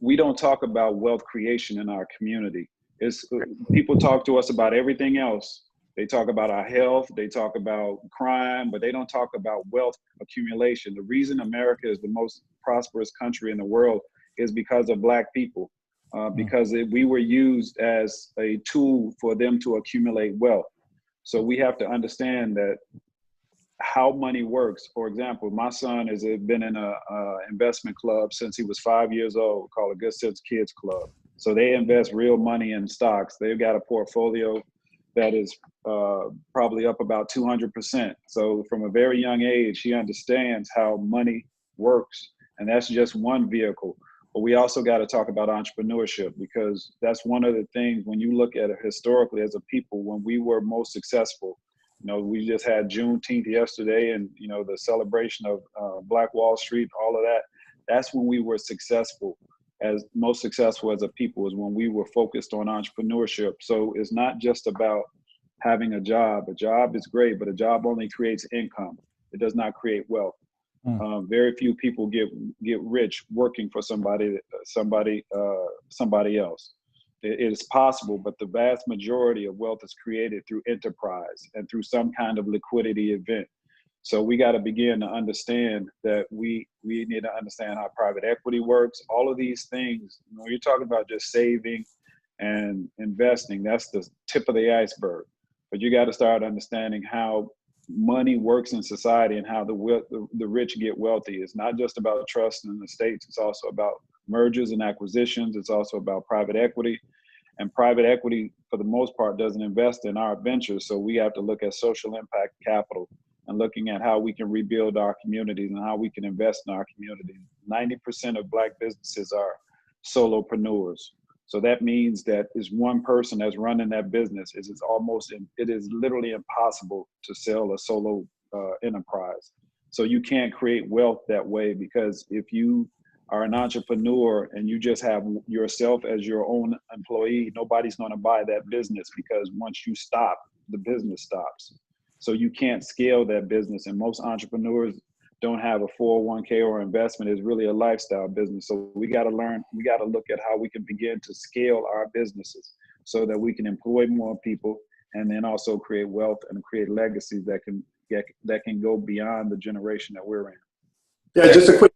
We don't talk about wealth creation in our community. People talk to us about everything else. They talk about our health, they talk about crime, but they don't talk about wealth accumulation. The reason America is the most prosperous country in the world is because of Black people, because we were used as a tool for them to accumulate wealth. So we have to understand that how money works. For example, my son has been in a investment club since he was 5 years old, called a Good Sense Kids Club. So they invest real money in stocks. They've got a portfolio that is probably up about 200%. So from a very young age, he understands how money works. And that's just one vehicle. But we also got to talk about entrepreneurship, because that's one of the things when you look at it historically as a people, when we were most successful. We just had Juneteenth yesterday, and the celebration of Black Wall Street, all of that. That's when we were most successful as a people, is when we were focused on entrepreneurship. So it's not just about having a job. A job is great, but a job only creates income. It does not create wealth. Very few people get rich working for somebody else. It is possible, but the vast majority of wealth is created through enterprise and through some kind of liquidity event. So we got to begin to understand that we need to understand how private equity works. All of these things, when you're talking about just saving and investing, that's the tip of the iceberg. But you got to start understanding how money works in society and how the rich get wealthy. It's not just about trust in the states. It's also about mergers and acquisitions. It's also about private equity. And private equity, for the most part, doesn't invest in our ventures. So we have to look at social impact capital and looking at how we can rebuild our communities and how we can invest in our communities. 90% of Black businesses are solopreneurs. So that means that is one person that's running that business. It is literally impossible to sell a solo enterprise. So you can't create wealth that way, because if you are an entrepreneur and you just have yourself as your own employee, nobody's going to buy that business, because once you stop, the business stops. So you can't scale that business. And most entrepreneurs don't have a 401k or investment. It's really a lifestyle business. So we got to look at how we can begin to scale our businesses so that we can employ more people, and then also create wealth and create legacies that can go beyond the generation that we're in. Yeah, just a quick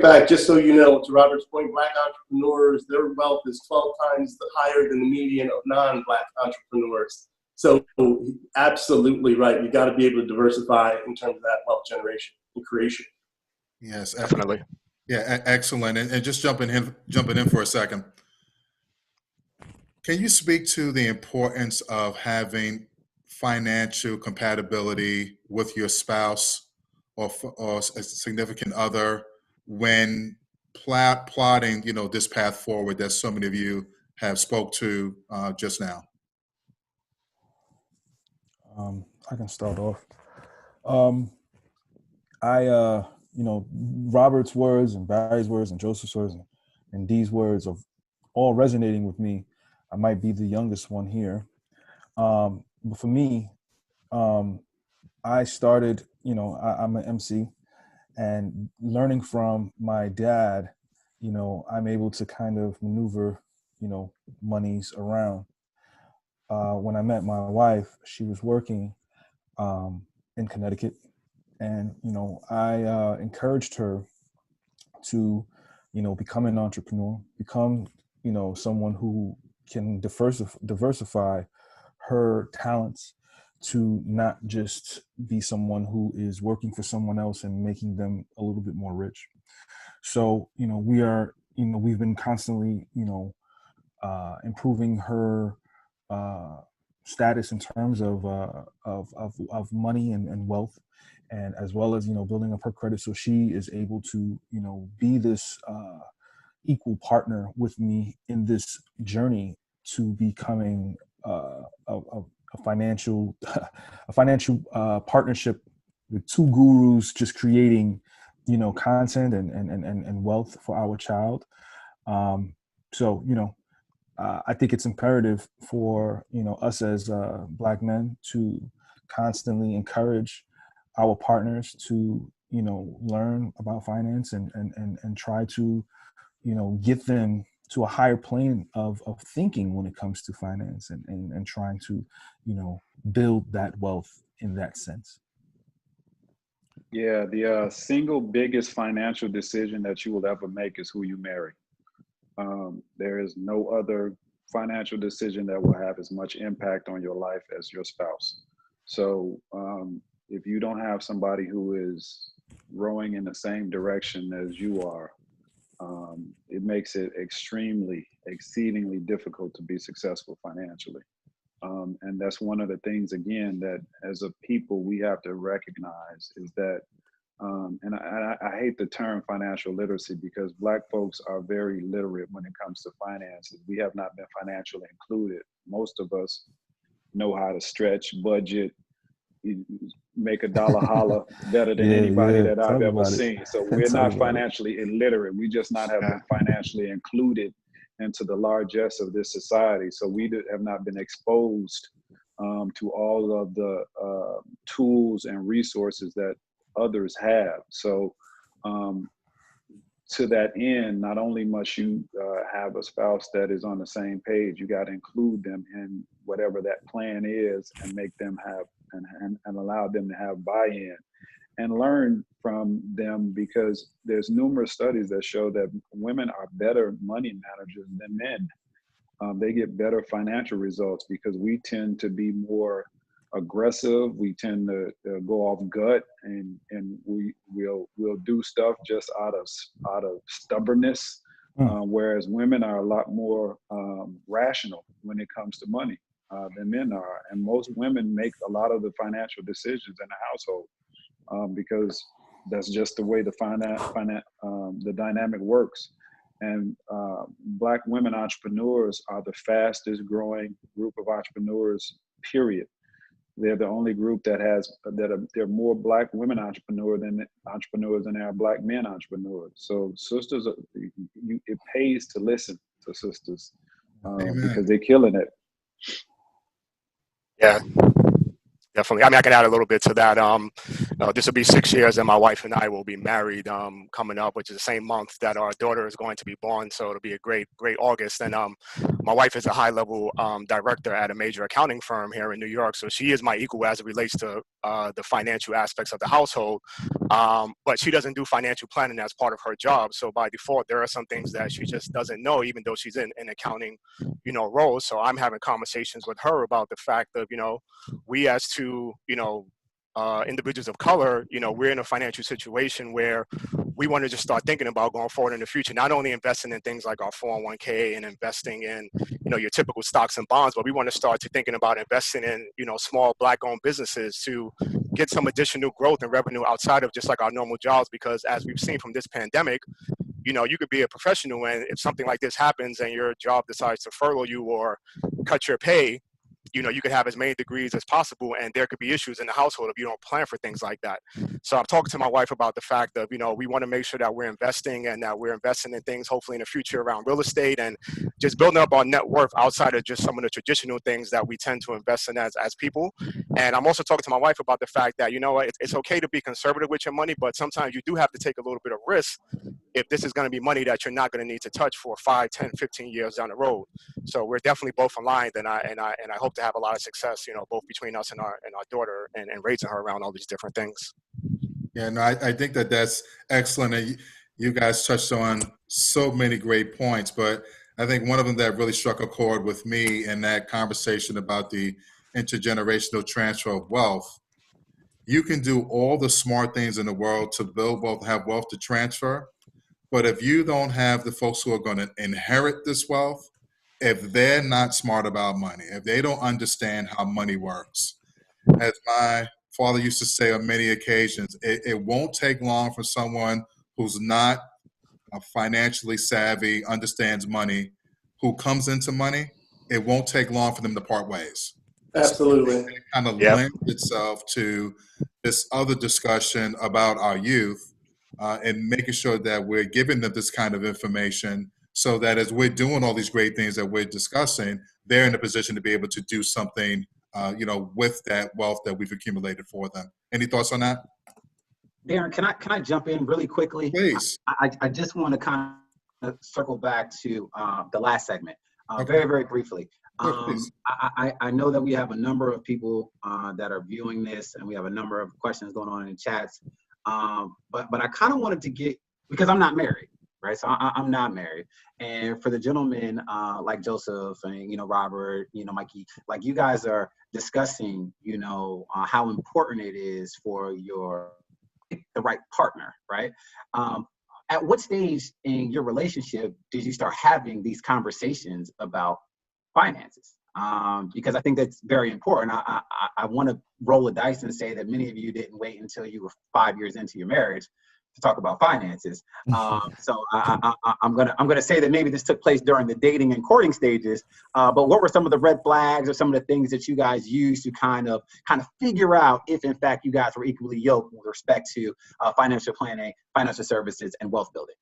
fact, just so you know, to Robert's point, Black entrepreneurs, their wealth is 12 times higher than the median of non-Black entrepreneurs. So absolutely right. You got to be able to diversify in terms of that wealth generation and creation. Yes, definitely. Yeah, excellent. And just jumping in for a second, can you speak to the importance of having financial compatibility with your spouse or a significant other when plotting, this path forward that so many of you have spoke to just now? I can start off. Robert's words and Barry's words and Joseph's words and Dee's words of all resonating with me. I might be the youngest one here. But for me, I started, I'm an MC, and learning from my dad, I'm able to kind of maneuver, monies around. When I met my wife, she was working in Connecticut, and I encouraged her to become an entrepreneur, become someone who can diversify her talents, to not just be someone who is working for someone else and making them a little bit more rich. So we've been constantly improving her status in terms of money and wealth, and as well as building up her credit, so she is able to be this equal partner with me in this journey to becoming a financial partnership with two gurus, just creating content and wealth for our child. I think it's imperative for us as Black men to constantly encourage our partners to learn about finance and try to get them to a higher plane of thinking when it comes to finance and trying to build that wealth in that sense. Yeah, the single biggest financial decision that you will ever make is who you marry. There is no other financial decision that will have as much impact on your life as your spouse. So if you don't have somebody who is rowing in the same direction as you are, it makes it exceedingly difficult to be successful financially. And that's one of the things, again, that as a people we have to recognize, is that And I hate the term financial literacy because Black folks are very literate when it comes to finances. We have not been financially included. Most of us know how to stretch, budget, make a dollar holla better than anybody that I've ever seen. So we're not financially illiterate. We just not have been financially included into the largesse of this society. So we have not been exposed to all of the tools and resources that others have. So to that end, not only must you have a spouse that is on the same page, you got to include them in whatever that plan is and make them have and allow them to have buy-in and learn from them, because there's numerous studies that show that women are better money managers than men. They get better financial results because we tend to be more aggressive. We tend to go off gut, and we'll do stuff just out of stubbornness. Whereas women are a lot more rational when it comes to money than men are, and most women make a lot of the financial decisions in the household because that's just the way the dynamic works. And Black women entrepreneurs are the fastest growing group of entrepreneurs, period. They're the only group there are more Black women entrepreneurs than there are Black men entrepreneurs. So sisters, it pays to listen to sisters because they're killing it. Yeah, definitely. I mean, I can add a little bit to that. This will be 6 years and my wife and I will be married coming up, which is the same month that our daughter is going to be born. So it'll be a great August. And my wife is a high-level director at a major accounting firm here in New York. So she is my equal as it relates to the financial aspects of the household. But she doesn't do financial planning as part of her job. So by default, there are some things that she just doesn't know, even though she's in an accounting, role. So I'm having conversations with her about the fact of, we as two, individuals of color, we're in a financial situation where we want to just start thinking about going forward in the future, not only investing in things like our 401k and investing in, your typical stocks and bonds, but we want to start to thinking about investing in, small Black-owned businesses to get some additional growth and revenue outside of just like our normal jobs. Because as we've seen from this pandemic, you could be a professional, and if something like this happens and your job decides to furlough you or cut your pay, you could have as many degrees as possible, and there could be issues in the household if you don't plan for things like that. So I'm talking to my wife about the fact that, we want to make sure that we're investing and that we're investing in things hopefully in the future around real estate and just building up our net worth outside of just some of the traditional things that we tend to invest in as people. And I'm also talking to my wife about the fact that, it's okay to be conservative with your money, but sometimes you do have to take a little bit of risk if this is going to be money that you're not going to need to touch for 5, 10, 15 years down the road. So we're definitely both aligned, and I hope to have a lot of success, both between us and our daughter and raising her around all these different things. Yeah, no, I think that's excellent. And you guys touched on so many great points, but I think one of them that really struck a chord with me in that conversation about the intergenerational transfer of wealth. You can do all the smart things in the world to build wealth, have wealth to transfer, but if you don't have the folks who are going to inherit this wealth, if they're not smart about money, if they don't understand how money works, as my father used to say on many occasions, it won't take long for someone who's not financially savvy, understands money, who comes into money, it won't take long for them to part ways. Absolutely. So it kind of lends itself to this other discussion about our youth and making sure that we're giving them this kind of information so that as we're doing all these great things that we're discussing, they're in a position to be able to do something, with that wealth that we've accumulated for them. Any thoughts on that? Darren, can I jump in really quickly? Please. I just want to kind of circle back to the last segment, very, very briefly. I know that we have a number of people that are viewing this, and we have a number of questions going on in chats. But I kind of wanted to get, because I'm not married, right? So I'm not married. And for the gentlemen like Joseph and, Robert, Mikey, like you guys are discussing, how important it is for the right partner, right? At what stage in your relationship did you start having these conversations about finances? because I think that's very important. I want to roll the dice and say that many of you didn't wait until you were 5 years into your marriage to talk about finances. So I'm gonna say that maybe this took place during the dating and courting stages. But what were some of the red flags or some of the things that you guys used to kind of figure out if in fact you guys were equally yoked with respect to financial planning, financial services, and wealth building?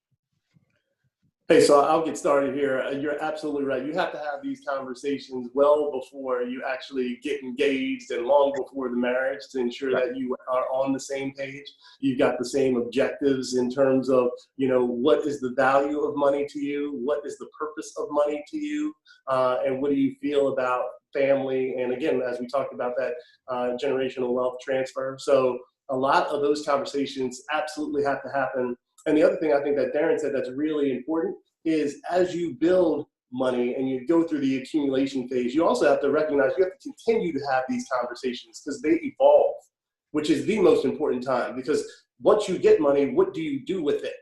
Hey, so I'll get started here. You're absolutely right. You have to have these conversations well before you actually get engaged and long before the marriage to ensure that you are on the same page. You've got the same objectives in terms of, what is the value of money to you? What is the purpose of money to you? And what do you feel about family? And again, as we talked about that generational wealth transfer. So a lot of those conversations absolutely have to happen. And the other thing I think that Darren said that's really important is as you build money and you go through the accumulation phase, you also have to recognize you have to continue to have these conversations because they evolve, which is the most important time. Because once you get money, what do you do with it?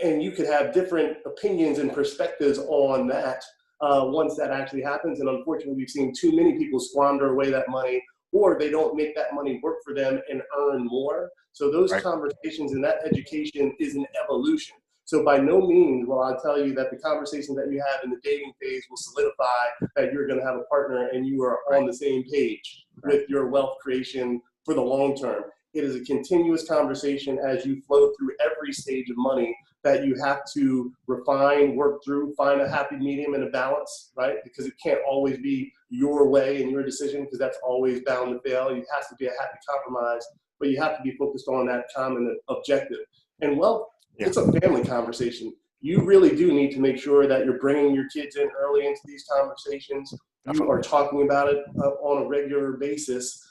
And you could have different opinions and perspectives on that once that actually happens. And unfortunately, we've seen too many people squander away that money, or they don't make that money work for them and earn more. So those conversations and that education is an evolution. So by no means will I tell you that the conversations that you have in the dating phase will solidify that you're going to have a partner and you are on the same page with your wealth creation for the long term. It is a continuous conversation as you flow through every stage of money that you have to refine, work through, find a happy medium and a balance, right? Because it can't always be your way and your decision because that's always bound to fail. It has to be a happy compromise, but you have to be focused on that common objective. And wealth, it's a family conversation. You really do need to make sure that you're bringing your kids in early into these conversations. You are talking about it on a regular basis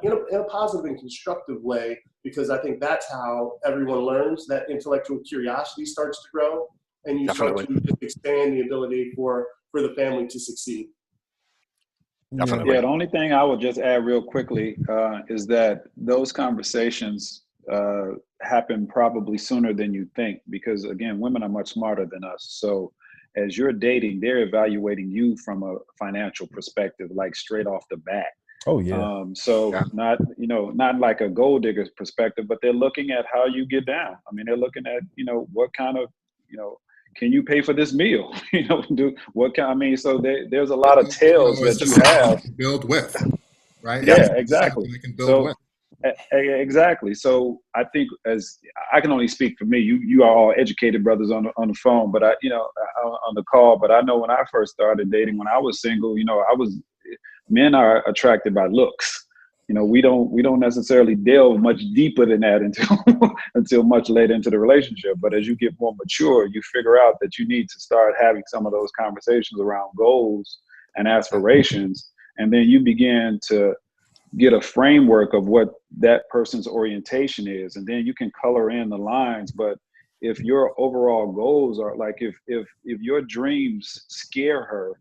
in a positive and constructive way, because I think that's how everyone learns. That intellectual curiosity starts to grow, and you start to just expand the ability for the family to succeed. Definitely. Yeah, the only thing I would just add real quickly is that those conversations happen probably sooner than you think, because again, women are much smarter than us. So as you're dating, they're evaluating you from a financial perspective, like straight off the bat. Oh yeah. Not like a gold digger's perspective, but they're looking at how you get down. I mean, they're looking at, what kind of, can you pay for this meal? So there's a lot of tales that you have. Build with, right? Yeah, exactly. You can build with. Exactly. So I think, as I can only speak for me, you are all educated brothers on the phone, but on the call. But I know when I first started dating, when I was single, men are attracted by looks. We don't necessarily delve much deeper than that until much later into the relationship. But as you get more mature, you figure out that you need to start having some of those conversations around goals and aspirations, and then you begin to get a framework of what that person's orientation is, and then you can color in the lines. But if your overall goals are like, if your dreams scare her,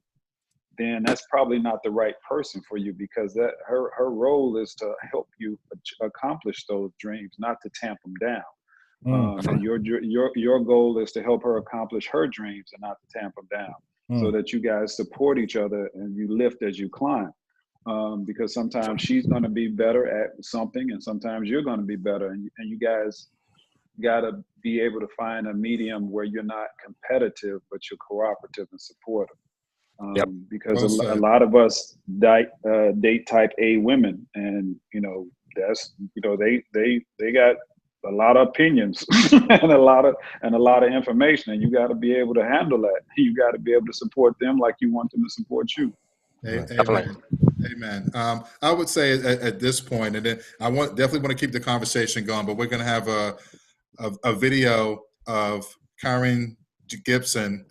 then that's probably not the right person for you, because that her role is to help you accomplish those dreams, not to tamp them down. And your goal is to help her accomplish her dreams and not to tamp them down, so that you guys support each other and you lift as you climb. Because sometimes she's going to be better at something, and sometimes you're going to be better, and you guys got to be able to find a medium where you're not competitive, but you're cooperative and supportive. Because a lot of us date type A women, and that's they got a lot of opinions and a lot of information, and you got to be able to handle that. You got to be able to support them like you want them to support you. Amen. I would say at this point, and then I definitely want to keep the conversation going, but we're going to have a video of Karen Gibson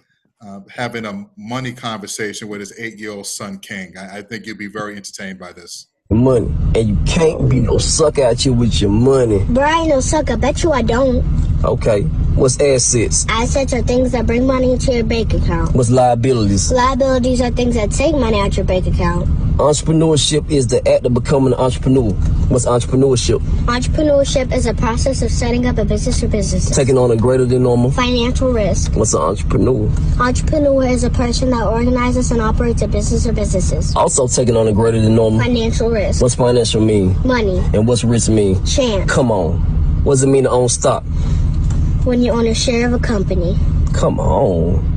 having a money conversation with his 8-year-old son, King. I think you'll be very entertained by this. Money, and you can't be no sucker out here with your money. Bro, I ain't no sucker. Bet you I don't. Okay. What's assets? Assets are things that bring money into your bank account. What's liabilities? Liabilities are things that take money out your bank account. Entrepreneurship is the act of becoming an entrepreneur. What's entrepreneurship? Entrepreneurship is a process of setting up a business or businesses. Taking on a greater than normal financial risk. What's an entrepreneur? Entrepreneur is a person that organizes and operates a business or businesses. Also taking on a greater than normal financial risk. What's financial mean? Money. And what's risk mean? Chance. Come on. What does it mean to own stock? When you own a share of a company. Come on.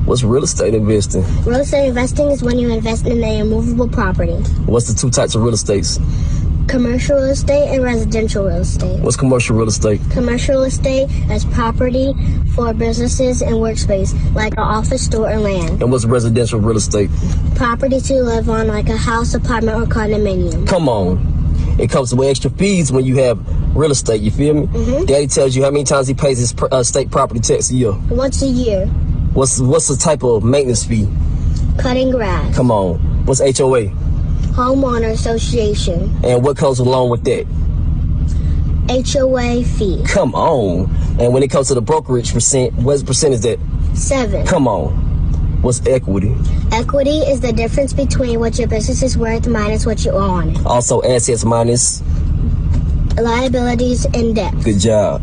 What's real estate investing? Real estate investing is when you invest in a immovable property. What's the two types of real estates? Commercial real estate and residential real estate. What's commercial real estate? Commercial real estate is property for businesses and workspace, like an office, store, or land. And what's residential real estate? Property to live on, like a house, apartment, or condominium. Come on. It comes with extra fees when you have real estate, you feel me? Daddy tells you how many times he pays his state property tax a year. Once a year. What's the type of maintenance fee? Cutting grass. Come on. What's HOA? Homeowner association. And what comes along with that? HOA fee. Come on. And when it comes to the brokerage percent, what percent is that? 7. Come on. What's equity? Equity is the difference between what your business is worth minus what you owe on it. Also assets minus? Liabilities and debt. Good job.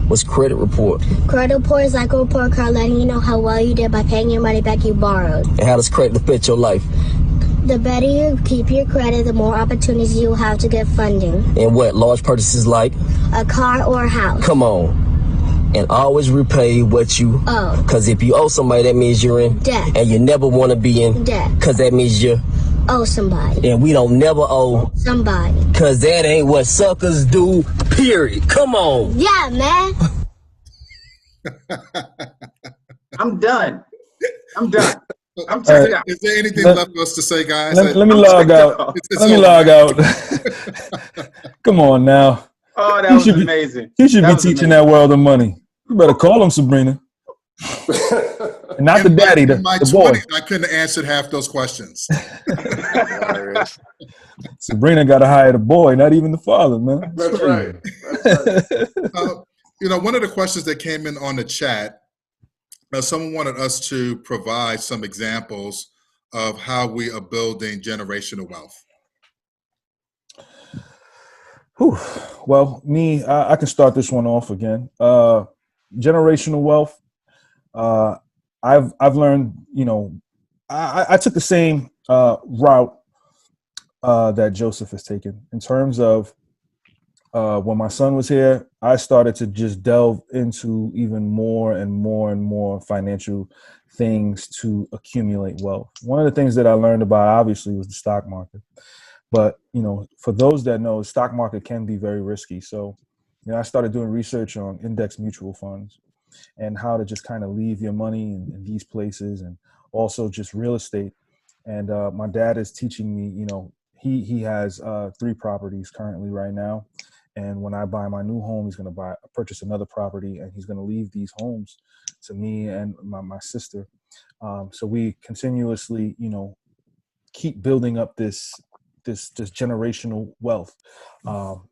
What's credit report? Credit report is like a report card letting you know how well you did by paying your money back you borrowed. And how does credit affect your life? The better you keep your credit, the more opportunities you will have to get funding. And what? Large purchases like? A car or a house. Come on. And always repay what you owe. Because if you owe somebody, that means you're in debt. And you never want to be in debt. Because that means you owe somebody. And we don't never owe somebody. Because that ain't what suckers do, period. Come on. Yeah, man. I'm done. I'm checking out. Is there anything left for us to say, guys? Let me log out. Let me log out. Come on now. Oh, that was amazing. He should be teaching that world of money. You better call him, Sabrina. And not the daddy, the boy. I couldn't have answered half those questions. Sabrina got to hire the boy, not even the father, man. That's right. One of the questions that came in on the chat, someone wanted us to provide some examples of how we are building generational wealth. Whew. Well, I can start this one off again. Generational wealth. I've learned, I took the same route that Joseph has taken in terms of when my son was here. I started to just delve into even more and more and more financial things to accumulate wealth. One of the things that I learned about, obviously, was the stock market. But, for those that know, the stock market can be very risky. So, I started doing research on index mutual funds and how to just kind of leave your money in these places, and also just real estate. And my dad is teaching me, he has 3 properties currently right now. And when I buy my new home, he's going to purchase another property, and he's going to leave these homes to me and my sister. So we continuously, keep building up this generational wealth.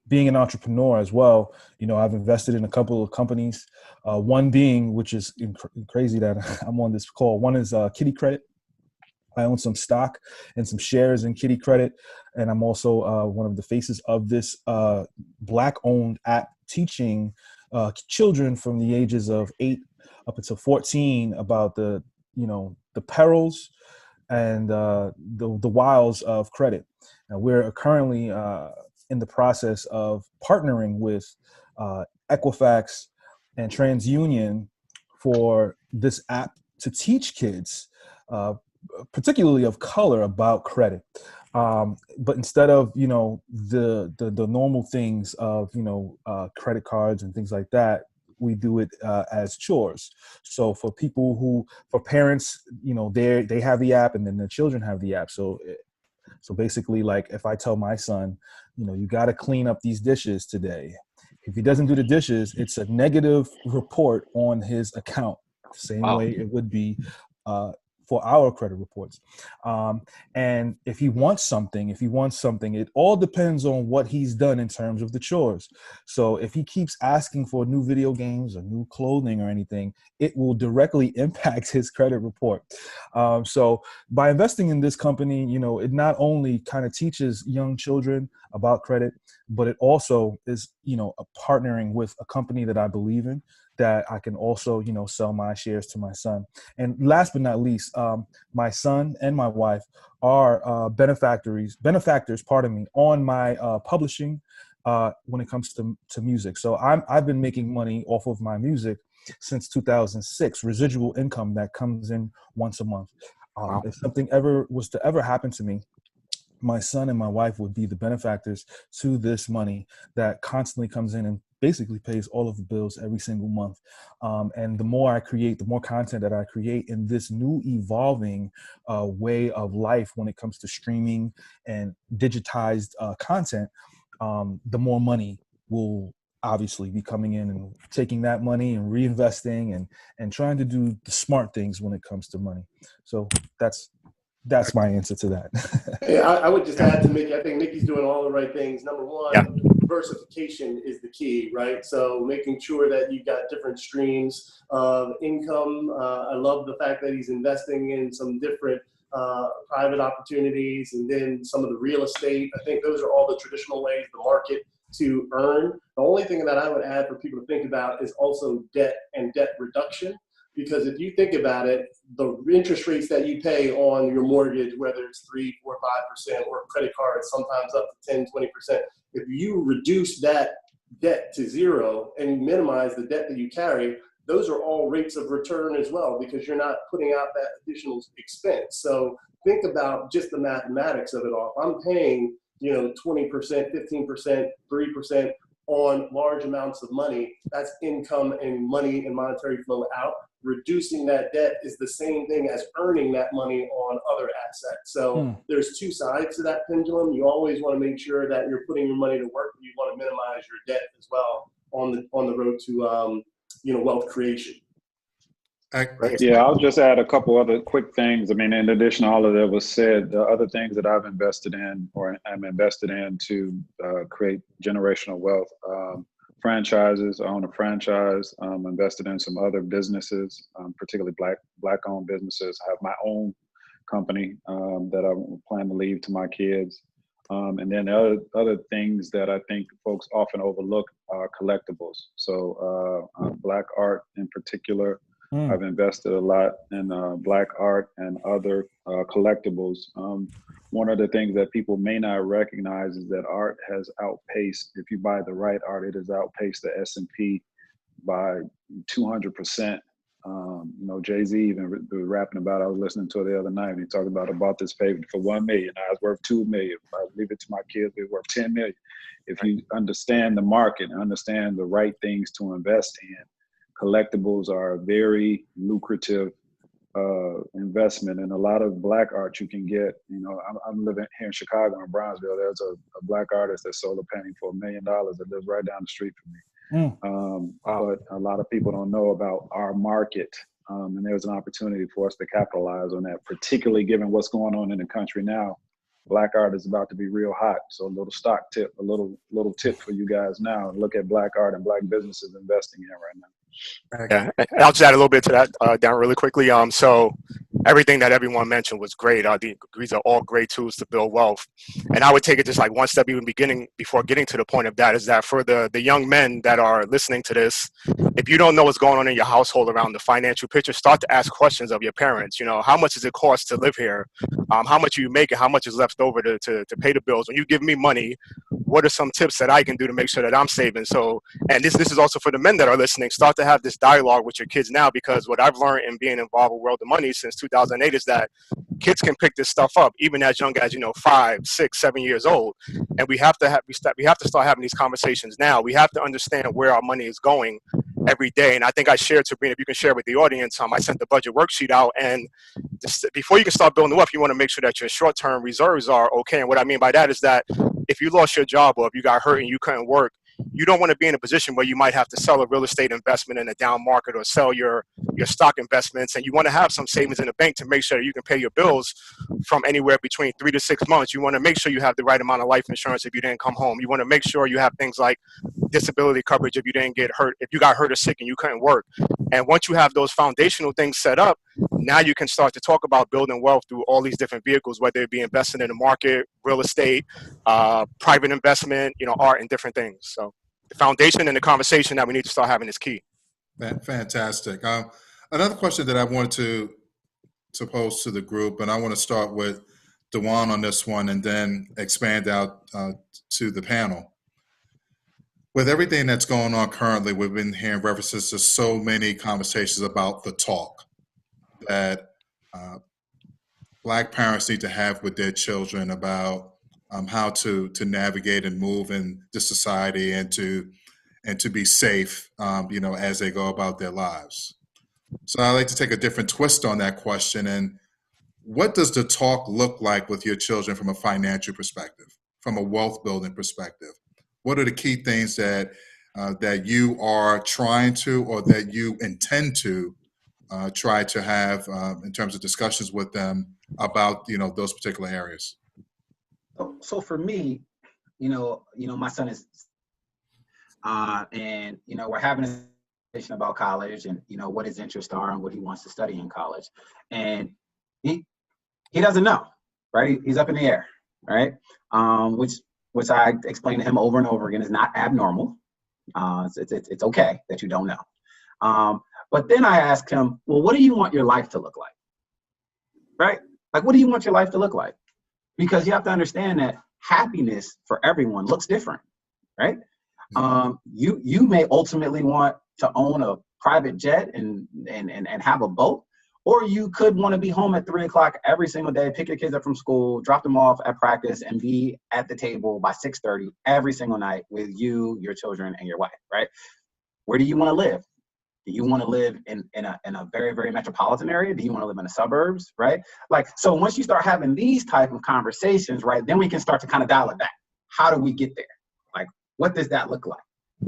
Being an entrepreneur as well, I've invested in a couple of companies. One being, which is crazy that I'm on this call. One is Kitty Credit. I own some stock and some shares in Kitty Credit, and I'm also one of the faces of this Black-owned app teaching children from the ages of 8 up until 14 about the perils and the wiles of credit. Now, we're currently in the process of partnering with Equifax and TransUnion for this app to teach kids, particularly of color, about credit. But instead of, the normal things of, credit cards and things like that, we do it as chores. So for parents, they have the app, and then their children have the app. So basically, like, if I tell my son, you got to clean up these dishes today. If he doesn't do the dishes, it's a negative report on his account. Same way it would be for our credit reports. And if he wants something, it all depends on what he's done in terms of the chores. So if he keeps asking for new video games or new clothing or anything, it will directly impact his credit report. So by investing in this company, it not only kind of teaches young children about credit, but it also is, partnering with a company that I believe in, that I can also, sell my shares to my son. And last but not least, my son and my wife are benefactors, on my publishing when it comes to music. So I've been making money off of my music since 2006, residual income that comes in once a month. If something was to ever happen to me, my son and my wife would be the benefactors to this money that constantly comes in and basically pays all of the bills every single month. And the more I create, the more content that I create in this new evolving way of life when it comes to streaming and digitized content, the more money will obviously be coming in, and taking that money and reinvesting and trying to do the smart things when it comes to money. So that's my answer to that. Yeah, I would just add to Mickey. I think Mickey's doing all the right things. Number one, diversification is the key, right? So making sure that you've got different streams of income. I love the fact that he's investing in some different private opportunities, and then some of the real estate. I think those are all the traditional ways the market to earn. The only thing that I would add for people to think about is also debt and debt reduction. Because if you think about it, the interest rates that you pay on your mortgage, whether it's 3%, 4%, 5%, or credit cards, sometimes up to 10%, 20%, if you reduce that debt to zero and minimize the debt that you carry, those are all rates of return as well, because you're not putting out that additional expense. So think about just the mathematics of it all. If I'm paying, 20%, 15%, 3% on large amounts of money, that's income and money and monetary flow out. Reducing that debt is the same thing as earning that money on other assets. So there's two sides to that pendulum. You always want to make sure that you're putting your money to work, but you want to minimize your debt as well on the road to wealth creation. Yeah, I'll just add a couple other quick things. I mean, in addition to all of that was said, the other things that I've invested in, or I'm invested in to create generational wealth. Franchises. I own a franchise. Invested in some other businesses, particularly black-owned businesses. I have my own company that I plan to leave to my kids. And then other things that I think folks often overlook are collectibles. So Black art in particular. I've invested a lot in Black art and other collectibles. One of the things that people may not recognize is that art has outpaced, if you buy the right art, it has outpaced the S&P by 200%. Jay-Z even was rapping about, I was listening to it the other night, and he talked about, I bought this paper for $1 million. Now it's worth $2 million. If I leave it to my kids, it's worth $10 million. If you understand the market and understand the right things to invest in, collectibles are a very lucrative investment, and a lot of Black art you can get. I'm living here in Chicago in Brownsville. There's a Black artist that sold a painting for $1 million that lives right down the street from me. But a lot of people don't know about our market, and there's an opportunity for us to capitalize on that, particularly given what's going on in the country now. Black art is about to be real hot. So a little stock tip, a little tip for you guys now. Look at Black art and Black businesses investing in right now. Yeah, I'll just add a little bit to that, Darren, really quickly. So everything that everyone mentioned was great. These are all great tools to build wealth. And I would take it just like one step even before getting to the point of that, is that for the young men that are listening to this, if you don't know what's going on in your household around the financial picture, start to ask questions of your parents. How much does it cost to live here? How much are you making? How much is left over to pay the bills? When you give me money, what are some tips that I can do to make sure that I'm saving? So, and this is also for the men that are listening, start to have this dialogue with your kids now, because what I've learned in being involved with World of Money since 2008 is that kids can pick this stuff up even as young as 5, 6, 7 years old, and we have to start having these conversations now. We have to understand where our money is going every day. And I think I shared, Sabrina, if you can share with the audience, I sent the budget worksheet out, and before you can start building the wealth, you want to make sure that your short-term reserves are okay. And what I mean by that is that if you lost your job or if you got hurt and you couldn't work, you don't want to be in a position where you might have to sell a real estate investment in a down market or sell your stock investments. And you want to have some savings in the bank to make sure you can pay your bills from anywhere between 3 to 6 months. You want to make sure you have the right amount of life insurance if you didn't come home. You want to make sure you have things like disability coverage if you didn't get hurt, if you got hurt or sick and you couldn't work. And once you have those foundational things set up, now you can start to talk about building wealth through all these different vehicles, whether it be investing in the market, real estate, private investment, art, and different things. So the foundation and the conversation that we need to start having is key. Fantastic. Another question that I wanted to pose to the group, and I want to start with DeJuan on this one and then expand out to the panel. With everything that's going on currently, we've been hearing references to so many conversations about the talk that Black parents need to have with their children about how to navigate and move in this society and to be safe, as they go about their lives. So I'd like to take a different twist on that question. And what does the talk look like with your children from a financial perspective, from a wealth building perspective? What are the key things that you are trying to, or that you intend to try to have in terms of discussions with them about those particular areas? So for me, my son is, and we're having a conversation about college and what his interests are and what he wants to study in college, and he doesn't know, right? He's up in the air, right? Which I explained to him over and over again is not abnormal. It's okay that you don't know. But then I asked him, well, what do you want your life to look like? Right? Like, what do you want your life to look like? Because you have to understand that happiness for everyone looks different, right? You may ultimately want to own a private jet and have a boat, or you could want to be home at 3 o'clock every single day, pick your kids up from school, drop them off at practice, and be at the table by 6:30 every single night with you, your children, and your wife, right? Where do you want to live? Do you want to live in a very, very metropolitan area? Do you want to live in the suburbs, right? Like, so once you start having these type of conversations, right, then we can start to kind of dial it back. How do we get there? Like, what does that look like?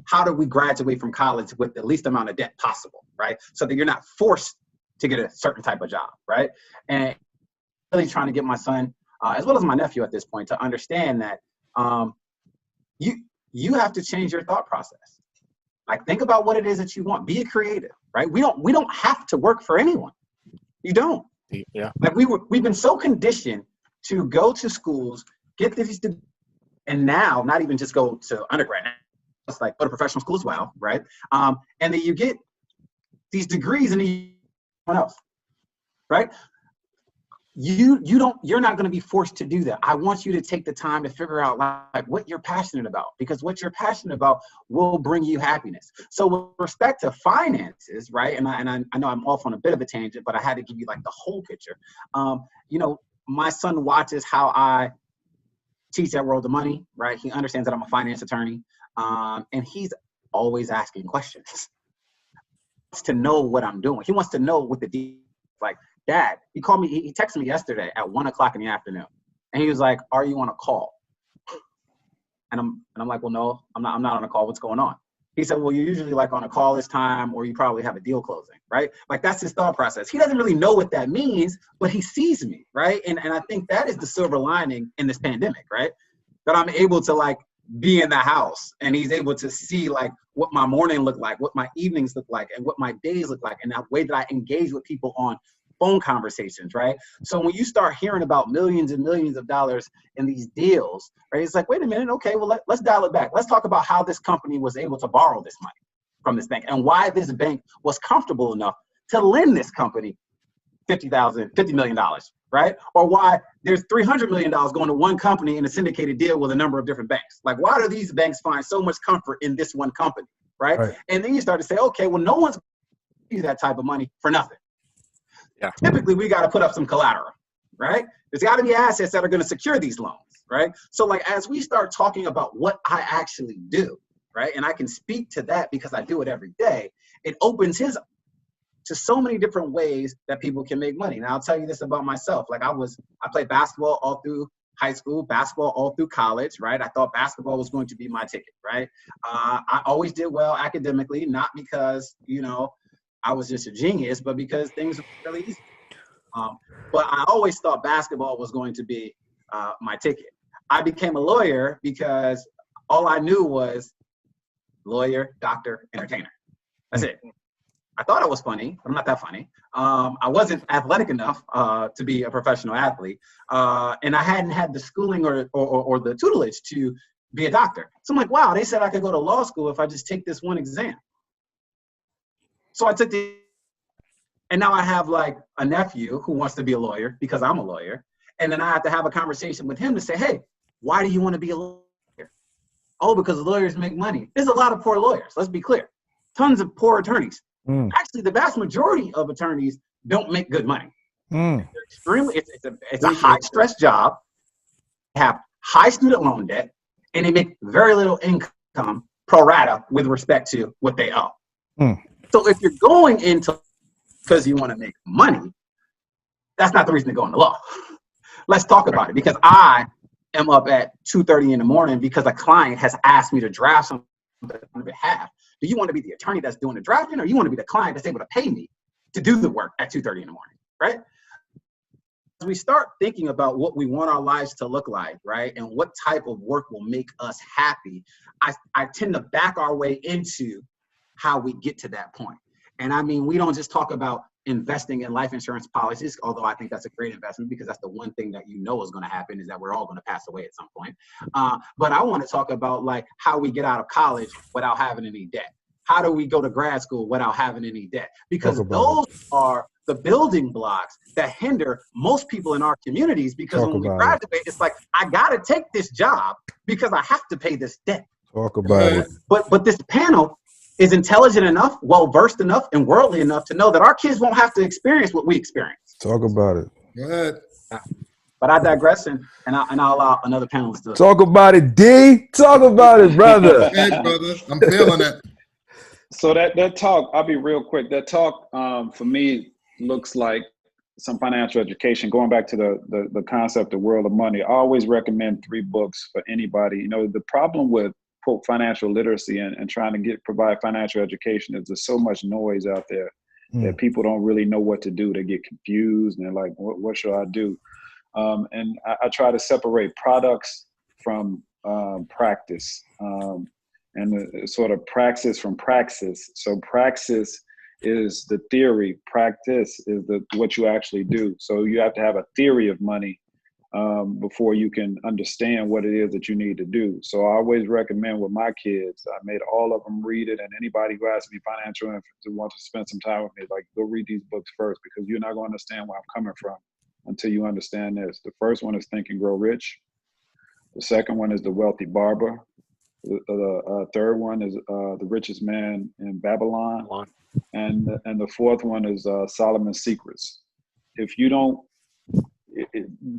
How do we graduate from college with the least amount of debt possible, right? So that you're not forced to get a certain type of job, right? And really trying to get my son, as well as my nephew at this point, to understand that you have to change your thought process. Like, think about what it is that you want. Be a creative, right? We don't have to work for anyone. You don't. Yeah. Like, we've been so conditioned to go to schools, get these, and now not even just go to undergrad. It's like go to professional school as well, right? And then you get these degrees and anyone else, right? You're not going to be forced to do that. I want you to take the time to figure out like what you're passionate about, because what you're passionate about will bring you happiness. So with respect to finances, right? And I know I'm off on a bit of a tangent, but I had to give you like the whole picture. My son watches how I teach at World of Money, right? He understands that I'm a finance attorney, and he's always asking questions. He wants to know what I'm doing. He wants to know what the deal is. Like, Dad, he called me, he texted me yesterday at 1 o'clock in the afternoon. And he was like, are you on a call? And I'm like, well, no, I'm not on a call. What's going on? He said, well, you're usually like on a call this time, or you probably have a deal closing, right? Like, that's his thought process. He doesn't really know what that means, but he sees me, right? And I think that is the silver lining in this pandemic, right? That I'm able to like be in the house, and he's able to see like what my morning look like, what my evenings look like, and what my days look like, and that way that I engage with people on phone conversations, right? So when you start hearing about millions and millions of dollars in these deals, right, it's like, wait a minute, okay, well, let's dial it back. Let's talk about how this company was able to borrow this money from this bank, and why this bank was comfortable enough to lend this company $50 million, right? Or why there's $300 million going to one company in a syndicated deal with a number of different banks. Like, why do these banks find so much comfort in this one company, right? And then you start to say, okay, well, no one's going to give you that type of money for nothing. Yeah. Typically, we got to put up some collateral, right? There's got to be assets that are going to secure these loans, right? So like, as we start talking about what I actually do, right? And I can speak to that because I do it every day. It opens his to so many different ways that people can make money. Now, I'll tell you this about myself. Like, I played basketball all through high school, basketball all through college, right? I thought basketball was going to be my ticket, right? I always did well academically, not because, you know, I was just a genius, but because things were really easy. But I always thought basketball was going to be my ticket. I became a lawyer because all I knew was lawyer, doctor, entertainer. That's it. I thought I was funny, but I'm not that funny. I wasn't athletic enough to be a professional athlete, and I hadn't had the schooling or the tutelage to be a doctor. So I'm like, wow, they said I could go to law school if I just take this one exam. So I took and now I have like a nephew who wants to be a lawyer because I'm a lawyer. And then I have to have a conversation with him to say, hey, why do you want to be a lawyer? Oh, because lawyers make money. There's a lot of poor lawyers, let's be clear. Tons of poor attorneys. Actually, the vast majority of attorneys don't make good money. They're extremely, it's a high stress job. They have high student loan debt, and they make very little income pro rata with respect to what they owe. So if you're going into because you want to make money, that's not the reason to go into law. Let's talk about it, because I am up at 2:30 in the morning because a client has asked me to draft something on behalf. Do you want to be the attorney that's doing the drafting, or you want to be the client that's able to pay me to do the work at 2:30 in the morning, right? As we start thinking about what we want our lives to look like, right, and what type of work will make us happy, I tend to back our way into how we get to that point. And I mean, we don't just talk about investing in life insurance policies, although I think that's a great investment because that's the one thing that you know is going to happen, is that we're all going to pass away at some point. But I want to talk about like how we get out of college without having any debt. How do we go to grad school without having any debt? Because those are the building blocks that hinder most people in our communities, because when we graduate, it's like, I got to take this job because I have to pay this debt. Talk about it. But this panel is intelligent enough, well-versed enough, and worldly enough to know that our kids won't have to experience what we experience. Talk about it. Go ahead. But I digress, and I'll allow another panelist to talk about it. D, talk about it, brother. Hey, brother, I'm feeling it. So that talk, I'll be real quick. That talk for me looks like some financial education. Going back to the concept of World of Money, I always recommend 3 books for anybody. You know, the problem with quote financial literacy and trying to provide financial education is there's so much noise out there that people don't really know what to do. They get confused and they're like, what should I do? And I try to separate products from practice, and the sort of praxis from praxis. So praxis is the theory, practice is what you actually do. So you have to have a theory of money before you can understand what it is that you need to do. So I always recommend with my kids, I made all of them read it, and anybody who asks me financial info to want to spend some time with me, like, go read these books first, because you're not going to understand where I'm coming from until you understand this. The first one is Think and Grow Rich. The second one is The Wealthy Barber. The third one is The Richest Man in Babylon. And the fourth one is Solomon's Secrets. If you don't,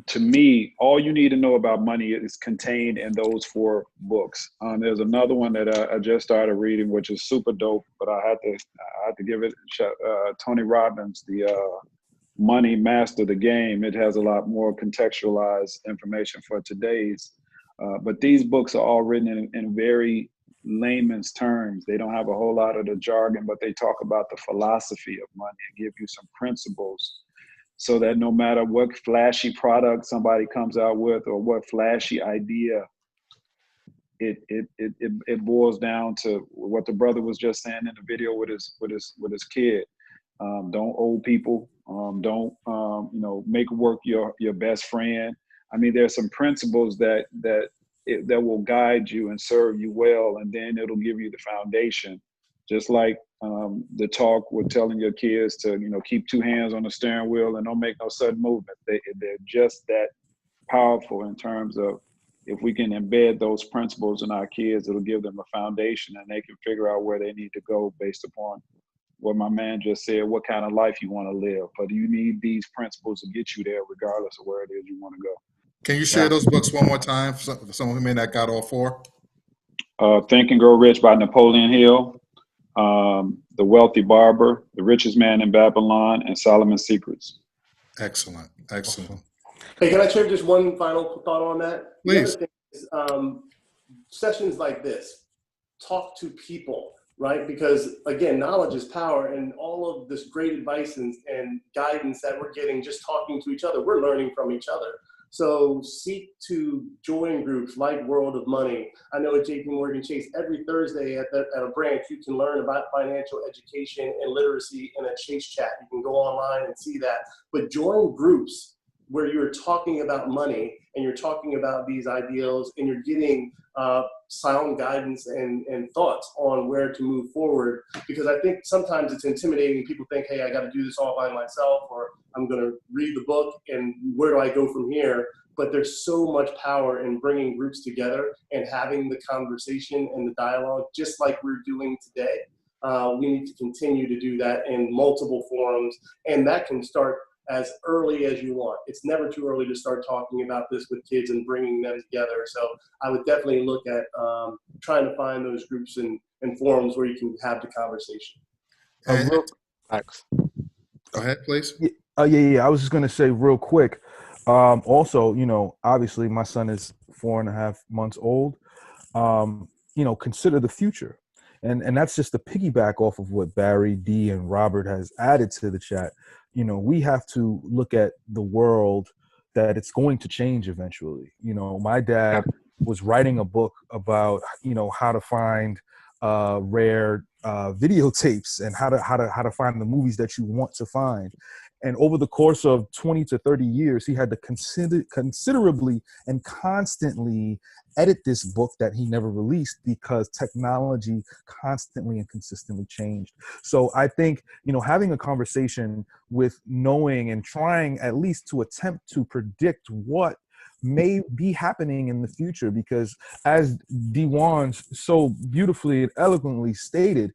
to me, all you need to know about money is contained in those 4 books. There's another one that I just started reading, which is super dope, but I had to give it Tony Robbins, the Money Master the Game. It has a lot more contextualized information for today's. But these books are all written in very layman's terms. They don't have a whole lot of the jargon, but they talk about the philosophy of money and give you some principles, so that no matter what flashy product somebody comes out with or what flashy idea, it boils down to what the brother was just saying in the video with his kid. Don't owe people. Don't make work your best friend. I mean, there's some principles that will guide you and serve you well, and then it'll give you the foundation. Just like the talk with telling your kids to, keep 2 hands on the steering wheel and don't make no sudden movement. They're just that powerful in terms of, if we can embed those principles in our kids, it'll give them a foundation, and they can figure out where they need to go based upon what my man just said, what kind of life you want to live. But you need these principles to get you there regardless of where it is you want to go. Can you share those books one more time for someone who may not got all 4? Think and Grow Rich by Napoleon Hill, The Wealthy Barber, The Richest Man in Babylon, and Solomon's Secrets. Excellent. Hey, can I share just one final thought on that? Please. The other thing is, sessions like this, talk to people, right? Because again, knowledge is power, and all of this great advice and guidance that we're getting just talking to each other, we're learning from each other. So seek to join groups like World of Money. I know at JP Morgan Chase, every Thursday at a branch, you can learn about financial education and literacy in a Chase chat. You can go online and see that. But join groups where you're talking about money and you're talking about these ideals and you're getting sound guidance and thoughts on where to move forward. Because I think sometimes it's intimidating. People think, hey, I got to do this all by myself, or I'm going to read the book and where do I go from here? But there's so much power in bringing groups together and having the conversation and the dialogue, just like we're doing today. We need to continue to do that in multiple forums, and that can start as early as you want. It's never too early to start talking about this with kids and bringing them together. So I would definitely look at trying to find those groups and forums where you can have the conversation. Go ahead, please. Yeah. I was just going to say real quick. Also, obviously my son is 4.5 months old. Consider the future. And that's just a piggyback off of what Barry, D, and Robert has added to the chat. We have to look at the world that it's going to change eventually. My dad was writing a book about, how to find rare videotapes and how to find the movies that you want to find. And over the course of 20 to 30 years, he had to considerably and constantly edit this book that he never released because technology constantly and consistently changed. So I think, having a conversation with knowing and trying at least to attempt to predict what may be happening in the future, because as Dewan so beautifully and eloquently stated,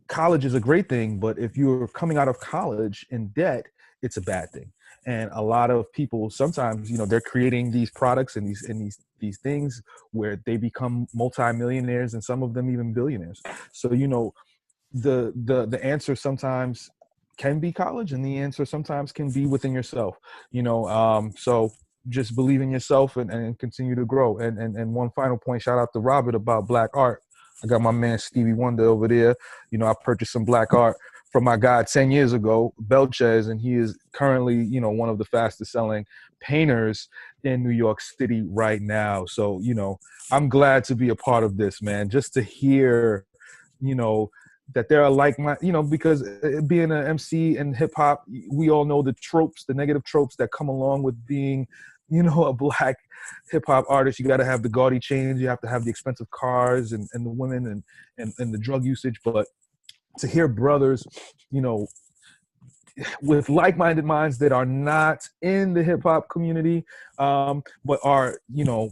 college is a great thing, but if you're coming out of college in debt, it's a bad thing. And a lot of people sometimes, they're creating these products and these things where they become multimillionaires and some of them even billionaires. So, the answer sometimes can be college, and the answer sometimes can be within yourself. So just believe in yourself and continue to grow. And one final point, shout out to Robert about Black art. I got my man Stevie Wonder over there. I purchased some Black art from my guy 10 years ago, Belchez, and he is currently, one of the fastest selling painters in New York City right now. So, I'm glad to be a part of this, man, just to hear, that there are because being an MC and hip hop, we all know the tropes, the negative tropes that come along with being, a Black hip hop artist. You got to have the gaudy chains, you have to have the expensive cars and the women and the drug usage. But to hear brothers, with like-minded minds that are not in the hip hop community, but are,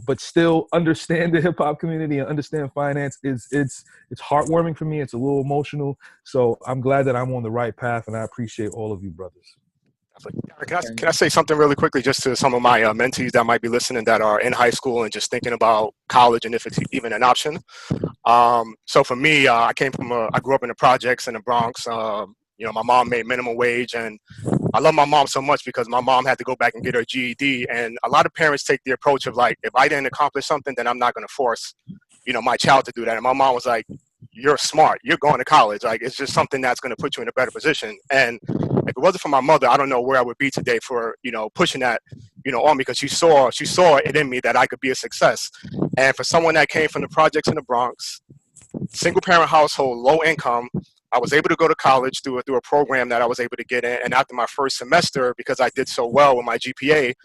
but still understand the hip hop community and understand finance, it's heartwarming for me. It's a little emotional. So I'm glad that I'm on the right path, and I appreciate all of you brothers. Can I say something really quickly just to some of my mentees that might be listening that are in high school and just thinking about college and if it's even an option? So for me, I grew up in the projects in the Bronx. My mom made minimum wage, and I love my mom so much because my mom had to go back and get her GED. And a lot of parents take the approach of like, if I didn't accomplish something, then I'm not going to force, my child to do that. And my mom was like, you're smart, you're going to college. Like, it's just something that's going to put you in a better position. And if it wasn't for my mother, I don't know where I would be today for, pushing that, on me, because she saw it in me that I could be a success. And for someone that came from the projects in the Bronx, single parent household, low income, I was able to go to college through a program that I was able to get in. And after my first semester, because I did so well with my GPA,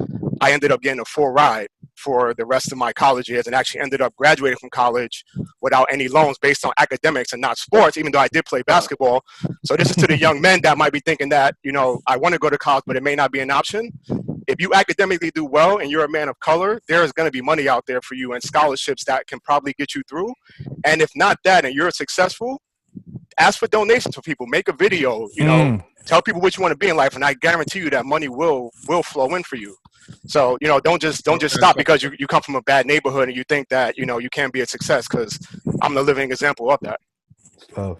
I ended up getting a full ride for the rest of my college years, and actually ended up graduating from college without any loans based on academics and not sports, even though I did play basketball. So this is to the young men that might be thinking that, I want to go to college, but it may not be an option. If you academically do well and you're a man of color, there is going to be money out there for you and scholarships that can probably get you through. And if not that, and you're successful, ask for donations for people, make a video, tell people what you want to be in life, and I guarantee you that money will flow in for you. So, don't just stop because you come from a bad neighborhood and you think that, you can't be a success, because I'm the living example of that. Oh,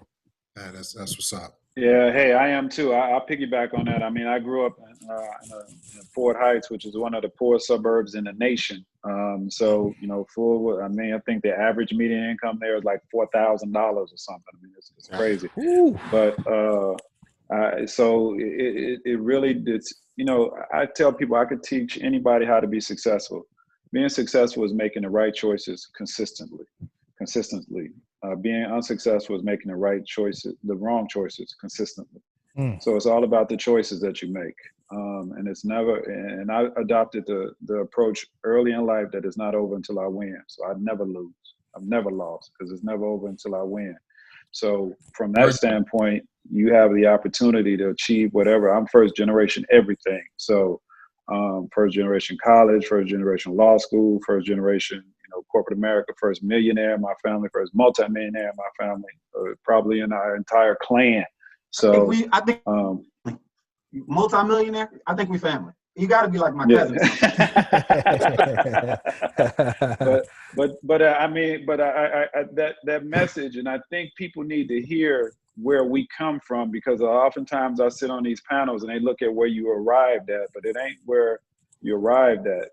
that's what's up. Yeah, hey, I am too. I'll piggyback on that. I mean, I grew up in Fort Heights, which is one of the poorest suburbs in the nation. So, you know, I mean, I think the average median income there is like $4,000 or something. I mean, it's crazy. But so it really, you know, I tell people I could teach anybody how to be successful. Being successful is making the right choices consistently. Being unsuccessful is making the wrong choices consistently. So it's all about the choices that you make. And I adopted the approach early in life that it's not over until I win. So I'd never lose. I've never lost because it's never over until I win. So from that standpoint, you have the opportunity to achieve whatever. I'm first generation everything. So first generation college, first generation law school, first generation, you know, corporate America, first millionaire in my family, first multimillionaire in my family, probably in our entire clan. So I think multimillionaire. I think we family. You got to be like my cousin. But I mean, that message, and I think people need to hear where we come from, because oftentimes I sit on these panels and they look at where you arrived at, but it ain't where you arrived at.